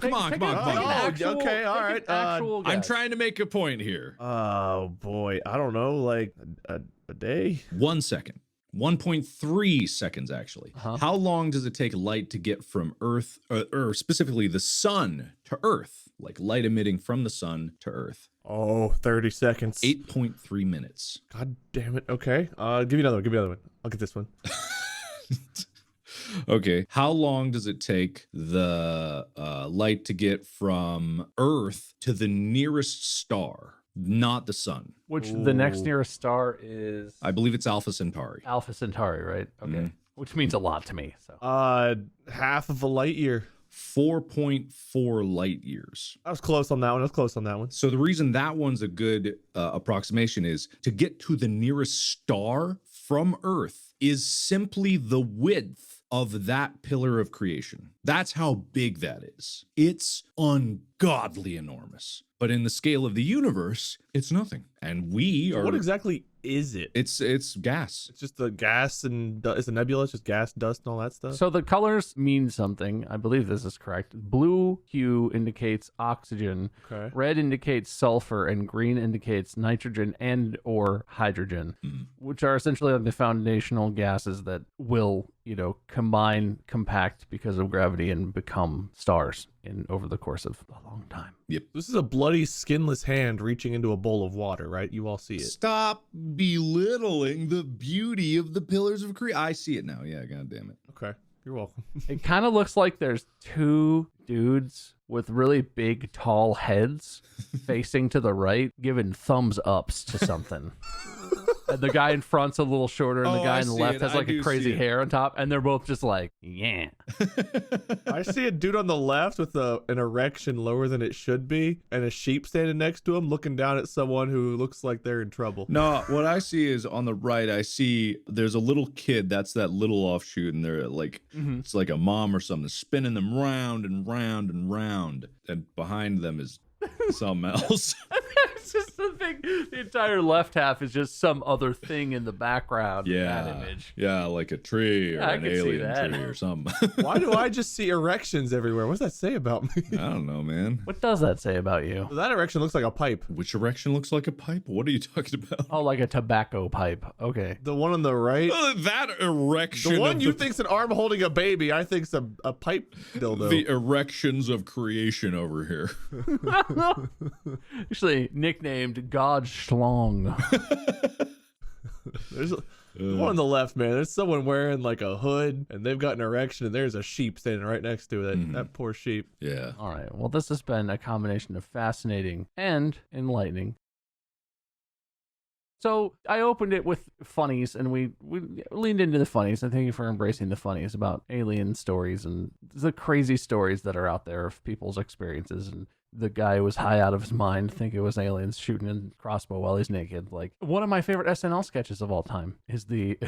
come on. Okay, all right. I'm trying to make a point here. Oh boy, I don't know, like a day. 1 second. 1.3 seconds, actually. How long does it take light to get from Earth, or specifically the sun to Earth? Like light emitting from the sun to Earth. Oh, 30 seconds. 8.3 minutes. God damn it. Okay. Give me another one. I'll get this one. Okay. How long does it take the light to get from Earth to the nearest star? Not the sun. Which the next nearest star is? I believe it's Alpha Centauri. Alpha Centauri, right? Okay. Which means a lot to me. So. Half of a light year. 4.4 light years. I was close on that one. So the reason that one's a good approximation is to get to the nearest star from Earth is simply the width of that pillar of creation. That's how big that is. It's ungodly enormous. But in the scale of the universe, it's nothing. And we are... What exactly is it? It's gas. It's just the gas and it's a nebula. It's just gas, dust, and all that stuff. So the colors mean something. I believe this is correct. Blue hue indicates oxygen. Okay. Red indicates sulfur, and green indicates nitrogen and or hydrogen, which are essentially like the foundational gases that will, combine, compact because of gravity and become stars over the course of a long time. Yep. This is a bloody, skinless hand reaching into a bowl of water, right? You all see it. Stop belittling the beauty of the pillars of creation. I see it now. Yeah, God damn it. Okay. You're welcome. It kind of looks like there's two dudes with really big, tall heads facing to the right, giving thumbs ups to something. And the guy in front's a little shorter, and the guy on the left has like a crazy hair on top, and they're both just like, yeah. I see a dude on the left with an erection lower than it should be, and a sheep standing next to him looking down at someone who looks like they're in trouble. No, what I see is on the right, I see there's a little kid. That's that little offshoot, and they're like, it's like a mom or something spinning them round and round and round. And behind them is something else. It's just the thing. The entire left half is just some other thing in the background. Yeah. That image. Yeah, like a tree or I an can see alien that. tree or something. Why do I just see erections everywhere? What does that say about me? I don't know, man. What does that say about you? That erection looks like a pipe. Which erection looks like a pipe? What are you talking about? Oh, like a tobacco pipe. Okay. The one on the right. That erection. The one of you think's an arm holding a baby, I think's a pipe dildo. the erections of creation over here. Actually, nicknamed God Schlong. There's the one on the left, man. There's someone wearing like a hood, and they've got an erection, and there's a sheep standing right next to it. That poor sheep. Yeah. All right. Well, this has been a combination of fascinating and enlightening. So I opened it with funnies, and we leaned into the funnies. And thank you for embracing the funnies about alien stories and the crazy stories that are out there of people's experiences. And the guy was high out of his mind, think it was aliens shooting a crossbow while he's naked. Like, one of my favorite SNL sketches of all time is the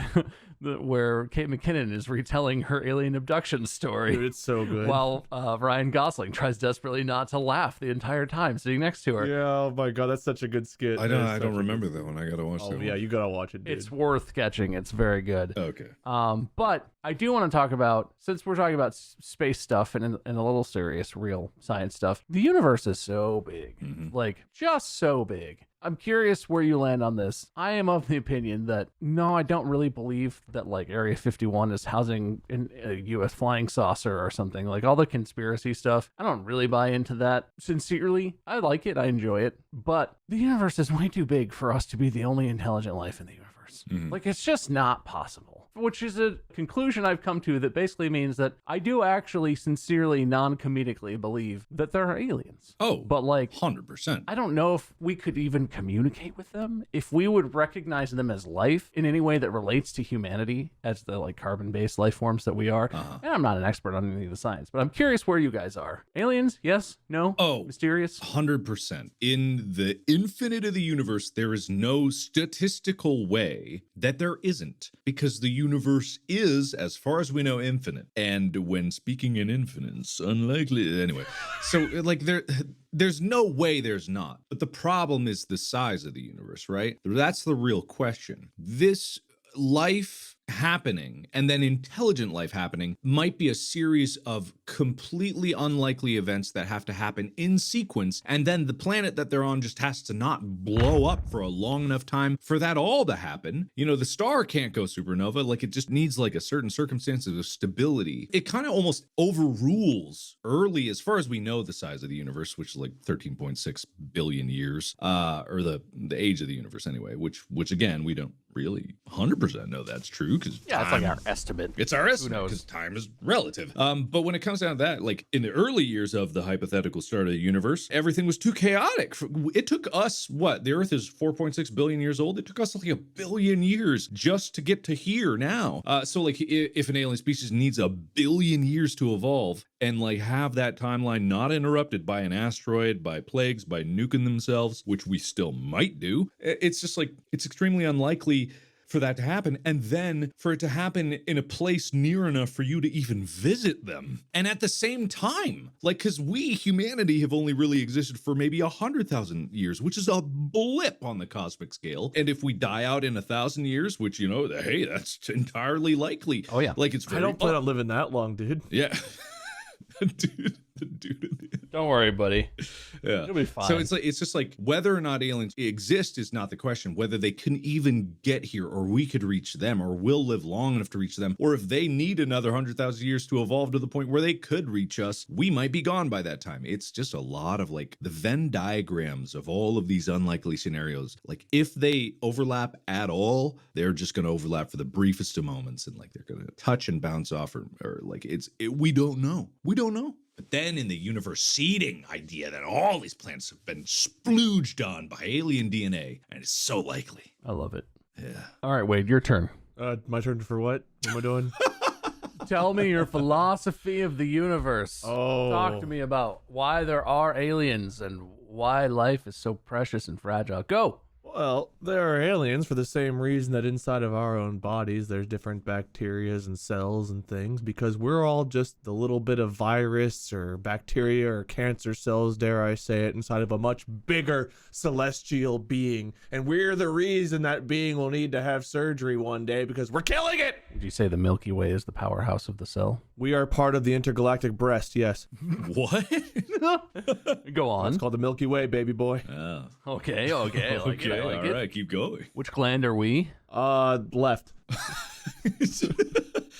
where Kate McKinnon is retelling her alien abduction story. Dude, it's so good. While Ryan Gosling tries desperately not to laugh the entire time sitting next to her. Yeah, oh my god, that's such a good skit. I don't remember that one. I gotta watch that one. Yeah, you gotta watch it, dude. It's worth catching. It's very good. Okay. But I do want to talk about, since we're talking about space stuff and a little serious, real science stuff, the universe is so big, like just so big. I'm curious where you land on this. I am of the opinion that no, I don't really believe that like Area 51 is housing a U.S. flying saucer or something. Like all the conspiracy stuff, I don't really buy into that. Sincerely, I like it. I enjoy it. But the universe is way too big for us to be the only intelligent life in the universe. Like, it's just not possible, which is a conclusion I've come to that basically means that I do actually sincerely, non-comedically believe that there are aliens. Oh, but like 100%. I don't know if we could even communicate with them, if we would recognize them as life in any way that relates to humanity as the like carbon-based life forms that we are. And I'm not an expert on any of the science, but I'm curious where you guys are. Aliens? Yes? No? Oh, mysterious? 100%. In the infinite of the universe, there is no statistical way that there isn't, because the universe is, as far as we know, infinite. And when speaking in infinites, unlikely. Anyway, so like there's no way there's not. But the problem is the size of the universe, right? That's the real question. This life happening, and then intelligent life happening, might be a series of completely unlikely events that have to happen in sequence, and then the planet that they're on just has to not blow up for a long enough time for that all to happen. You know, the star can't go supernova, like it just needs like a certain circumstances of stability. It kind of almost overrules early, as far as we know, the size of the universe, which is like 13.6 billion years, or the age of the universe anyway, which again, we don't really 100% know that's true, because Yeah, it's like our estimate. It's our estimate because time is relative. But when it comes down to that, like in the early years of the hypothetical start of the universe, everything was too chaotic. It took us, the Earth is 4.6 billion years old. It took us like 1 billion years just to get to here now. So like if an alien species needs 1 billion years to evolve and like have that timeline not interrupted by an asteroid, by plagues, by nuking themselves, which we still might do, it's just like, it's extremely unlikely for that to happen, and then for it to happen in a place near enough for you to even visit them. And at the same time, like, because we, humanity, have only really existed for maybe 100,000 years, which is a blip on the cosmic scale. And if we die out in 1,000 years, which, you know, hey, that's entirely likely. Oh, yeah. Like, it's very... I don't plan on living that long, dude. Yeah. Dude. Don't worry, buddy. Yeah. It'll be fine. So it's just like whether or not aliens exist is not the question. Whether they can even get here, or we could reach them, or will live long enough to reach them, or if they need another 100,000 years to evolve to the point where they could reach us, we might be gone by that time. It's just a lot of like the Venn diagrams of all of these unlikely scenarios. Like if they overlap at all, they're just going to overlap for the briefest of moments, and like they're going to touch and bounce off, or like we don't know. We don't know. But then in the universe seeding idea that all these planets have been splooged on by alien DNA, and it's so likely. I love it. Yeah. All right, Wade, your turn. My turn for what? What am I doing? Tell me your philosophy of the universe. Oh. Talk to me about why there are aliens and why life is so precious and fragile. Go. Well, there are aliens for the same reason that inside of our own bodies there's different bacterias and cells and things, because we're all just the little bit of virus or bacteria or cancer cells, dare I say it, inside of a much bigger celestial being. And we're the reason that being will need to have surgery one day because we're killing it! Would you say the Milky Way is the powerhouse of the cell? We are part of the intergalactic breast, yes. What? Go on. It's called the Milky Way, baby boy. Oh. Okay. I like it. I like All it. right, keep going. Which gland are we? Left.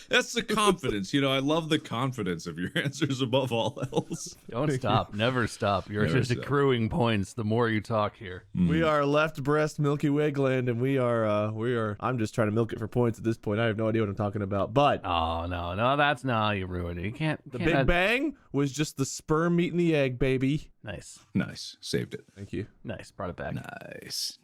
That's the confidence. You know, I love the confidence of your answers above all else. Don't stop. Never stop. You're Never just stop. accruing points the more you talk here. We are left breast Milky Way gland, and we are. I'm just trying to milk it for points at this point. I have no idea what I'm talking about. But Oh, no, that's not. You ruined it. You can't. the Big Bang was just the sperm meeting the egg, baby. Nice. Nice. Saved it. Thank you. Nice. Brought it back. Nice.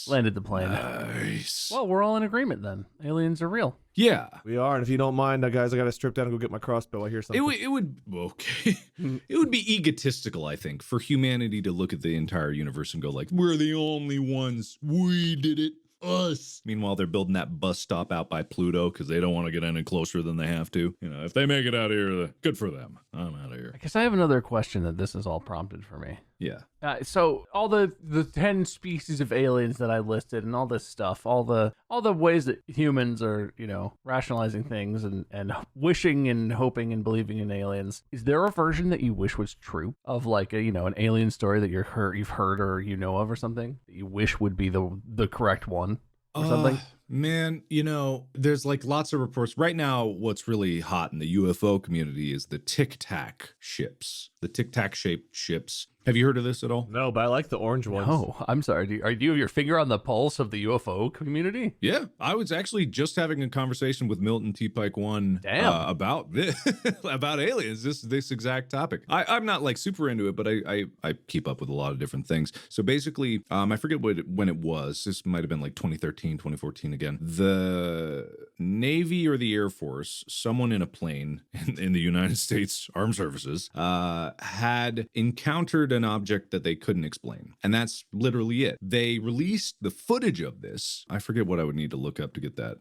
Landed the plane. Nice. Well, we're all in agreement then. Aliens are real. Yeah. We are, and if you don't mind, guys, I got to strip down and go get my crossbow. I hear something. It would okay. It would be egotistical, I think, for humanity to look at the entire universe and go like, we're the only ones. We did it. Us. Meanwhile, they're building that bus stop out by Pluto because they don't want to get any closer than they have to. You know, if they make it out here, good for them. I'm out of here. I guess I have another question that this has all prompted for me. Yeah. So all the 10 species of aliens that I listed and all this stuff, all the ways that humans are, you know, rationalizing things and wishing and hoping and believing in aliens. Is there a version that you wish was true of like a, you know, an alien story that you've heard or you know of or something that you wish would be the correct one or something? Man, you know, there's like lots of reports. Right now, what's really hot in the UFO community is the tic-tac ships, the tic-tac shaped ships. Have you heard of this at all? No, but I like the orange ones. Oh, I'm sorry. Do you have your finger on the pulse of the UFO community? Yeah, I was actually just having a conversation with Milton T. Pike One about this, about aliens. This exact topic. I'm not like super into it, but I keep up with a lot of different things. So basically, I forget when it was. This might have been like 2013, 2014 again. The Navy or the Air Force, someone in a plane in the United States Armed Services, had encountered an object that they couldn't explain. And that's literally it. They released the footage of this. I forget what I would need to look up to get that.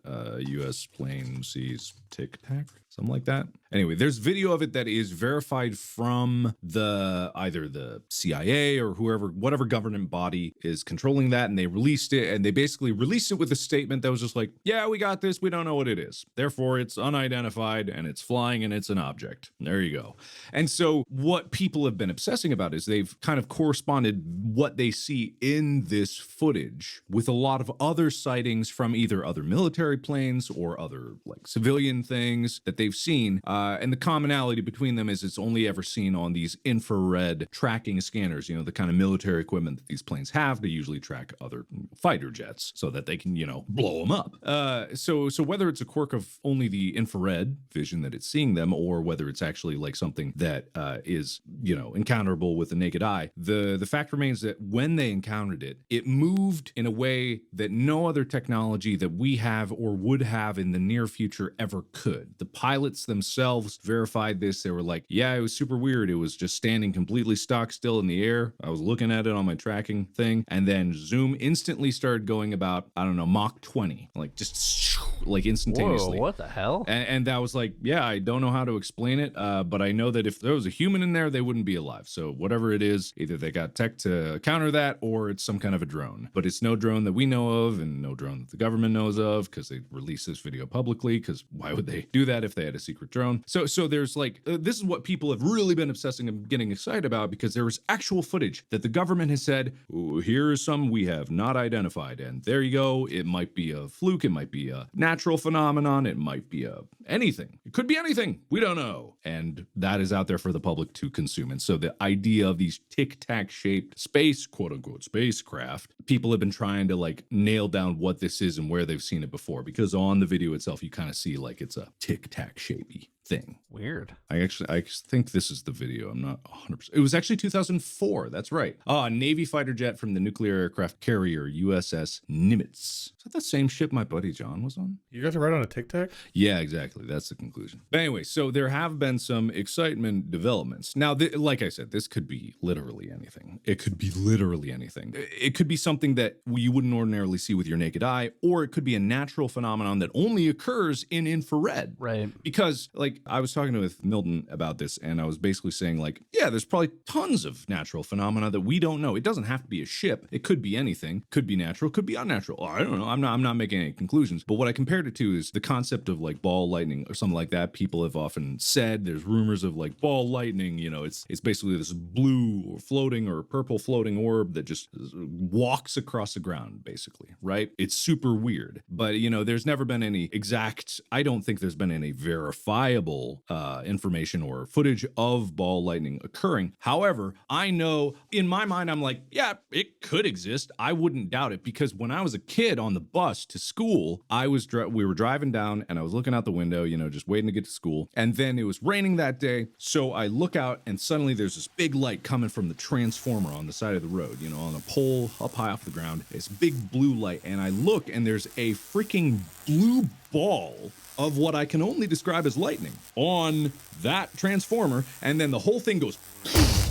U.S. plane sees tic-tac, something like that. Anyway, there's video of it that is verified from either the CIA or whatever government body is controlling that, and they released it, and they basically released it with a statement that was just like, yeah, we got this, we don't know what it is. Therefore, it's unidentified, and it's flying, and it's an object. There you go. And so what people have been obsessing about is they've kind of corresponded what they see in this footage with a lot of other sightings from either other military planes or other like civilian things that they've seen. And the commonality between them is it's only ever seen on these infrared tracking scanners, you know, the kind of military equipment that these planes have to usually track other fighter jets so that they can, you know, blow them up. So whether it's a quirk of only the infrared vision that it's seeing them, or whether it's actually like something that is, encounterable with the naked eye, the fact remains that when they encountered it, it moved in a way that no other technology that we have or would have in the near future ever could. The pilots themselves verified this. They were like, yeah, it was super weird. It was just standing completely stock still in the air. I was looking at it on my tracking thing, and then zoom instantly started going about, I don't know, Mach 20, like just like instantaneously. Whoa, what the hell? And that was like, yeah, I don't know how to explain it, but I know that if there was a human in there, they wouldn't be alive. So whatever it is, either they got tech to counter that, or it's some kind of a drone. But it's no drone that we know of, and no drone that the government knows of, because they released this video publicly, because why would they do that if they had a secret drone? So there's like, this is what people have really been obsessing and getting excited about, because there was actual footage that the government has said, here is some we have not identified. And there you go. It might be a fluke. It might be a natural phenomenon. It might be anything. It could be anything. We don't know. And that is out there for the public to consume. And so the idea of these tic-tac shaped space, quote unquote, spacecraft, people have been trying to like nail down what this is and where they've seen it before, because on the video itself, you kind of see like it's a tic-tac shapey thing. Weird. I think this is the video. I'm not 100%. It was actually 2004. That's right. A Navy fighter jet from the nuclear aircraft carrier USS Nimitz. Is that the same ship my buddy John was on? You guys are right on a tic-tac? Yeah, exactly. That's the conclusion. But anyway, so there have been some excitement developments. Now, like I said, this could be literally anything. It could be literally anything. It could be something that you wouldn't ordinarily see with your naked eye, or it could be a natural phenomenon that only occurs in infrared. Right. Because, like, I was talking with Milton about this, and I was basically saying, like, yeah, there's probably tons of natural phenomena that we don't know. It doesn't have to be a ship. It could be anything. Could be natural. Could be unnatural. I don't know. I'm not making any conclusions. But what I compared it to is the concept of like ball lightning or something like that. People have often said there's rumors of like ball lightning. It's basically this blue or floating or purple floating orb that just walks across the ground, basically, right? It's super weird. But there's never been any exact. I don't think there's been any verifiable information or footage of ball lightning occurring. However, I know in my mind, I'm like, yeah, it could exist. I wouldn't doubt it, because when I was a kid on the bus to school, we were driving down and I was looking out the window, just waiting to get to school. And then it was raining that day. So I look out and suddenly there's this big light coming from the transformer on the side of the road, on a pole up high off the ground. It's big blue light. And I look and there's a freaking blue ball of what I can only describe as lightning on that transformer. And then the whole thing goes,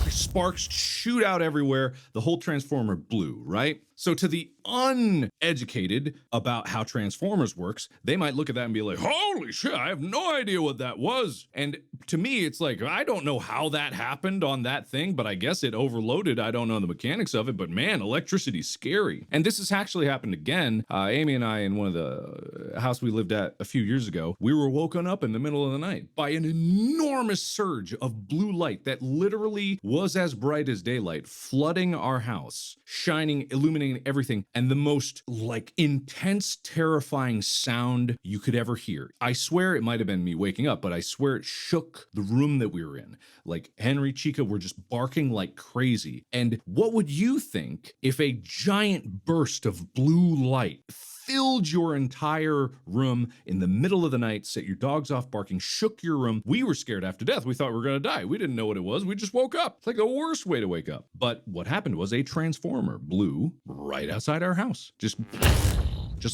sparks shoot out everywhere. The whole transformer blew, right? So to the uneducated about how Transformers works, they might look at that and be like, holy shit, I have no idea what that was. And to me, it's like, I don't know how that happened on that thing, but I guess it overloaded. I don't know the mechanics of it, but man, electricity's scary. And this has actually happened again. Amy and I, in one of the house we lived at a few years ago, we were woken up in the middle of the night by an enormous surge of blue light that literally was as bright as daylight, flooding our house, shining, illuminating everything, and the most like intense, terrifying sound you could ever hear. I swear it might have been me waking up, but I swear it shook the room that we were in. Like Henry, Chica were just barking like crazy. And what would you think if a giant burst of blue light filled your entire room in the middle of the night, set your dogs off barking, shook your room? We were scared half to death. We thought we were going to die. We didn't know what it was. We just woke up. It's like the worst way to wake up. But what happened was a transformer blew right outside our house. Just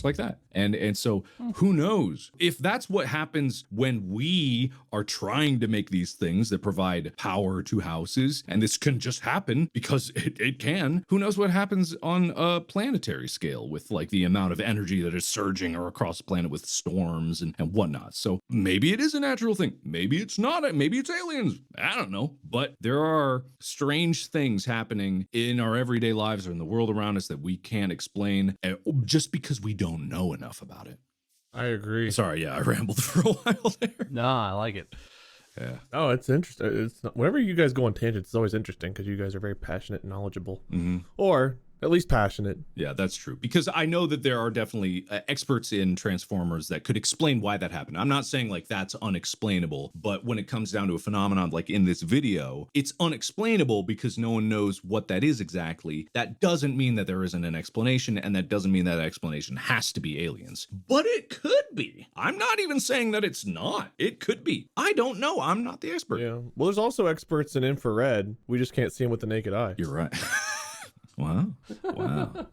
like that. And so who knows if that's what happens when we are trying to make these things that provide power to houses, and this can just happen because it can. Who knows what happens on a planetary scale with like the amount of energy that is surging or across the planet with storms and whatnot. So maybe it is a natural thing. Maybe it's not. Maybe it's aliens. I don't know. But there are strange things happening in our everyday lives or in the world around us that we can't explain just because we don't know enough about it. I agree. Sorry, yeah, I rambled for a while there. No, I like it. Yeah. Oh, it's interesting. Whenever you guys go on tangents, it's always interesting because you guys are very passionate and knowledgeable. Mm-hmm. Or At least passionate. Yeah, that's true. Because I know that there are definitely experts in Transformers that could explain why that happened. I'm not saying like that's unexplainable, but when it comes down to a phenomenon like in this video, it's unexplainable because no one knows what that is exactly. That doesn't mean that there isn't an explanation, and that doesn't mean that explanation has to be aliens. But it could be. I'm not even saying that it's not. It could be. I don't know. I'm not the expert. Yeah. Well, there's also experts in infrared. We just can't see them with the naked eye. You're right. Wow. Wow.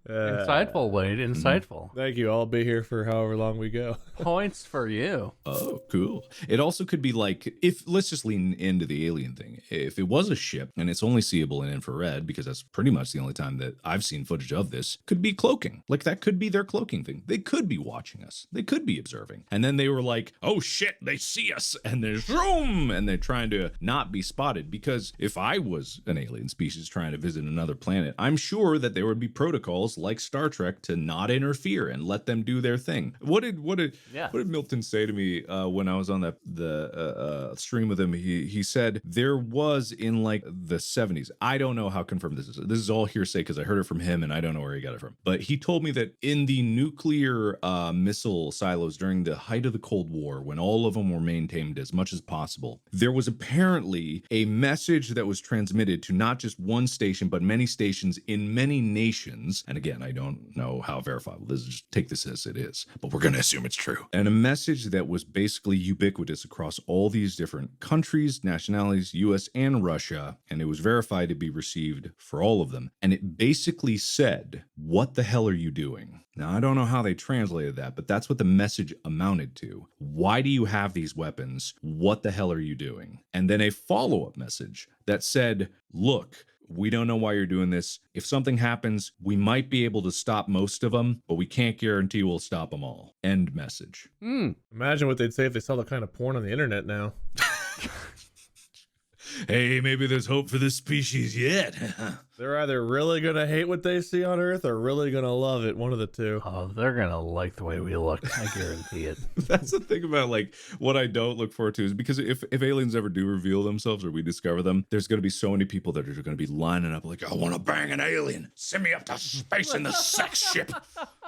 Insightful, Wade. Insightful. Thank you. I'll be here for however long we go. Points for you. Oh, cool. It also could be like, if let's just lean into the alien thing. If it was a ship and it's only seeable in infrared, because that's pretty much the only time that I've seen footage of this, could be cloaking. Like that could be their cloaking thing. They could be watching us. They could be observing. And then they were like, oh shit, they see us. And there's zoom. And they're trying to not be spotted. Because if I was an alien species trying to visit another planet, I'm sure that there would be protocols like Star Trek to not interfere and let them do their thing. What did Milton say to me when I was on the stream with him? He said there was in like the 70s. I don't know how confirmed this is. This is all hearsay because I heard it from him and I don't know where he got it from. But he told me that in the nuclear missile silos during the height of the Cold War, when all of them were maintained as much as possible, there was apparently a message that was transmitted to not just one station but many stations in many nations. And again, I don't know how verifiable this is. Just take this as it is, but we're going to assume it's true. And a message that was basically ubiquitous across all these different countries, nationalities, US and Russia, and it was verified to be received for all of them. And it basically said, what the hell are you doing? Now, I don't know how they translated that, but that's what the message amounted to. Why do you have these weapons? What the hell are you doing? And then a follow-up message that said, look, we don't know why you're doing this. If something happens, we might be able to stop most of them, but we can't guarantee we'll stop them all. End message. Imagine what they'd say if they saw the kind of porn on the internet now. Hey, maybe there's hope for this species yet. They're either really going to hate what they see on Earth or really going to love it. One of the two. Oh, they're going to like the way we look. I guarantee it. That's the thing about like what I don't look forward to is because if aliens ever do reveal themselves or we discover them, there's going to be so many people that are going to be lining up like, I want to bang an alien. Send me up to space in the sex ship.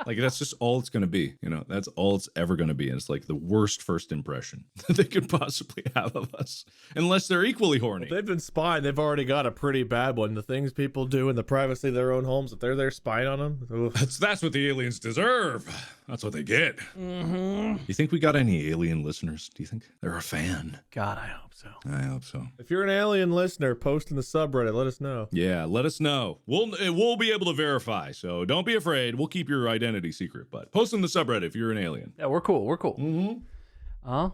Like that's just all it's going to be. You know, that's all it's ever going to be. And it's like the worst first impression that they could possibly have of us. Unless they're equally horny. They've been spying. They've already got a pretty bad one. The things people do in the privacy of their own homes, if they're there spying on them. Oof. That's what the aliens deserve. That's what they get. You think we got any alien listeners? Do you think they're a fan? God, I hope so. I hope so. If you're an alien listener, post in the subreddit. Let us know. Yeah, let us know. We'll be able to verify. So don't be afraid. We'll keep your identity secret, but post in the subreddit if you're an alien. Yeah, we're cool. We're cool. Mm-hmm.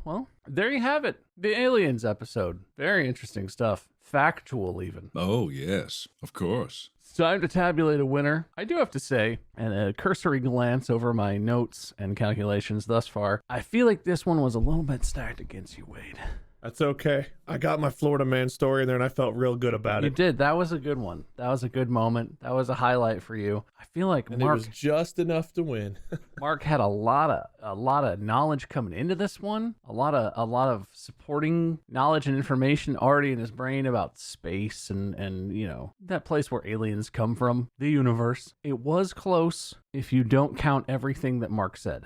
Well, there you have it. The aliens episode. Very interesting stuff. Factual, even. Oh, yes, of course. It's time to tabulate a winner. I do have to say, and a cursory glance over my notes and calculations thus far, I feel like this one was a little bit stacked against you, Wade. That's okay. I got my Florida man story in there and I felt real good about You it. did. That was a good one. That was a good moment. That was a highlight for you. I feel like And Mark it was just enough to win. Mark had a lot of knowledge coming into this one. A lot of supporting knowledge and information already in his brain about space and you know, that place where aliens come from, the universe. It was close if you don't count everything that Mark said.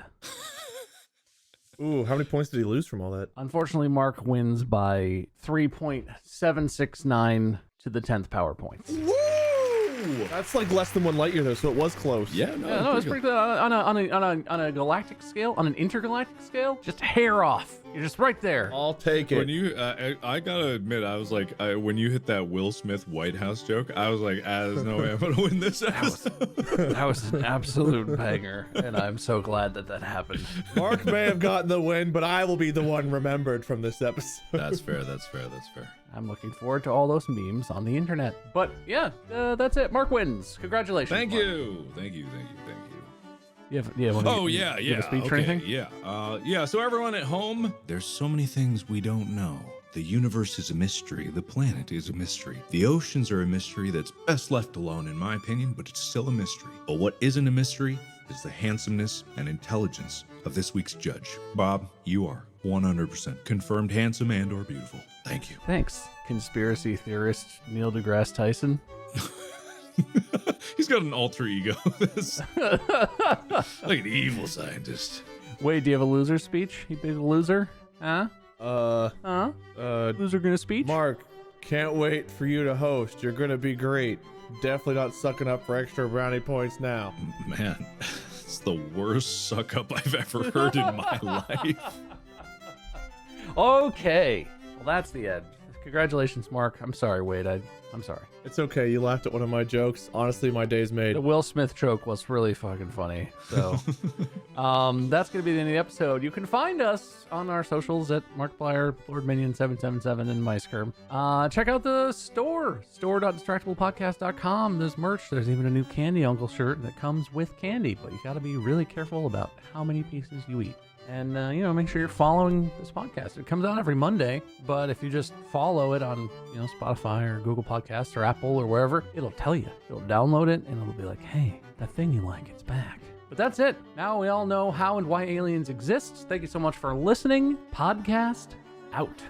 Ooh, how many points did he lose from all that? Unfortunately, Mark wins by 3.769 to the 10th power points. Woo! That's like less than 1 light year though, so it was close. Yeah, No, it's pretty good on a galactic scale, on an intergalactic scale. Just hair off. You're just right there. I'll take it. When you, I gotta admit, I was like, when you hit that Will Smith White House joke, I was like, there's no way I'm gonna win this episode. That was an absolute banger, and I'm so glad that happened. Mark may have gotten the win, but I will be the one remembered from this episode. That's fair. That's fair. That's fair. I'm looking forward to all those memes on the internet. But yeah, that's it. Mark wins. Congratulations. Thank Mark. you. Thank you. Thank you. Thank you. You have a speech or anything? Yeah. So everyone at home, there's so many things we don't know. The universe is a mystery. The planet is a mystery. The oceans are a mystery that's best left alone, in my opinion, but it's still a mystery. But what isn't a mystery is the handsomeness and intelligence of this week's judge. Bob, you are 100%. Confirmed handsome and or beautiful. Thank you. Thanks, conspiracy theorist Neil deGrasse Tyson. He's got an alter ego. Like an evil scientist. Wait, do you have a loser speech? You big loser? Huh? Loser gonna speech? Mark, can't wait for you to host. You're gonna be great. Definitely not sucking up for extra brownie points now. Man, it's the worst suck up I've ever heard in my life. Okay. Well, that's the end. Congratulations, Mark. I'm sorry, Wade. I'm sorry. It's okay. You laughed at one of my jokes. Honestly, my day's made. The Will Smith joke was really fucking funny. So, that's going to be the end of the episode. You can find us on our socials at Markiplier, LordMinion777, and Meisker. Check out the store.distractablepodcast.com. There's merch. There's even a new Candy Uncle shirt that comes with candy, but you got to be really careful about how many pieces you eat. And, make sure you're following this podcast. It comes out every Monday, but if you just follow it on, Spotify or Google Podcasts or Apple or wherever, it'll tell you. It'll download it, and it'll be like, hey, that thing you like, it's back. But that's it. Now we all know how and why aliens exist. Thank you so much for listening. Podcast out.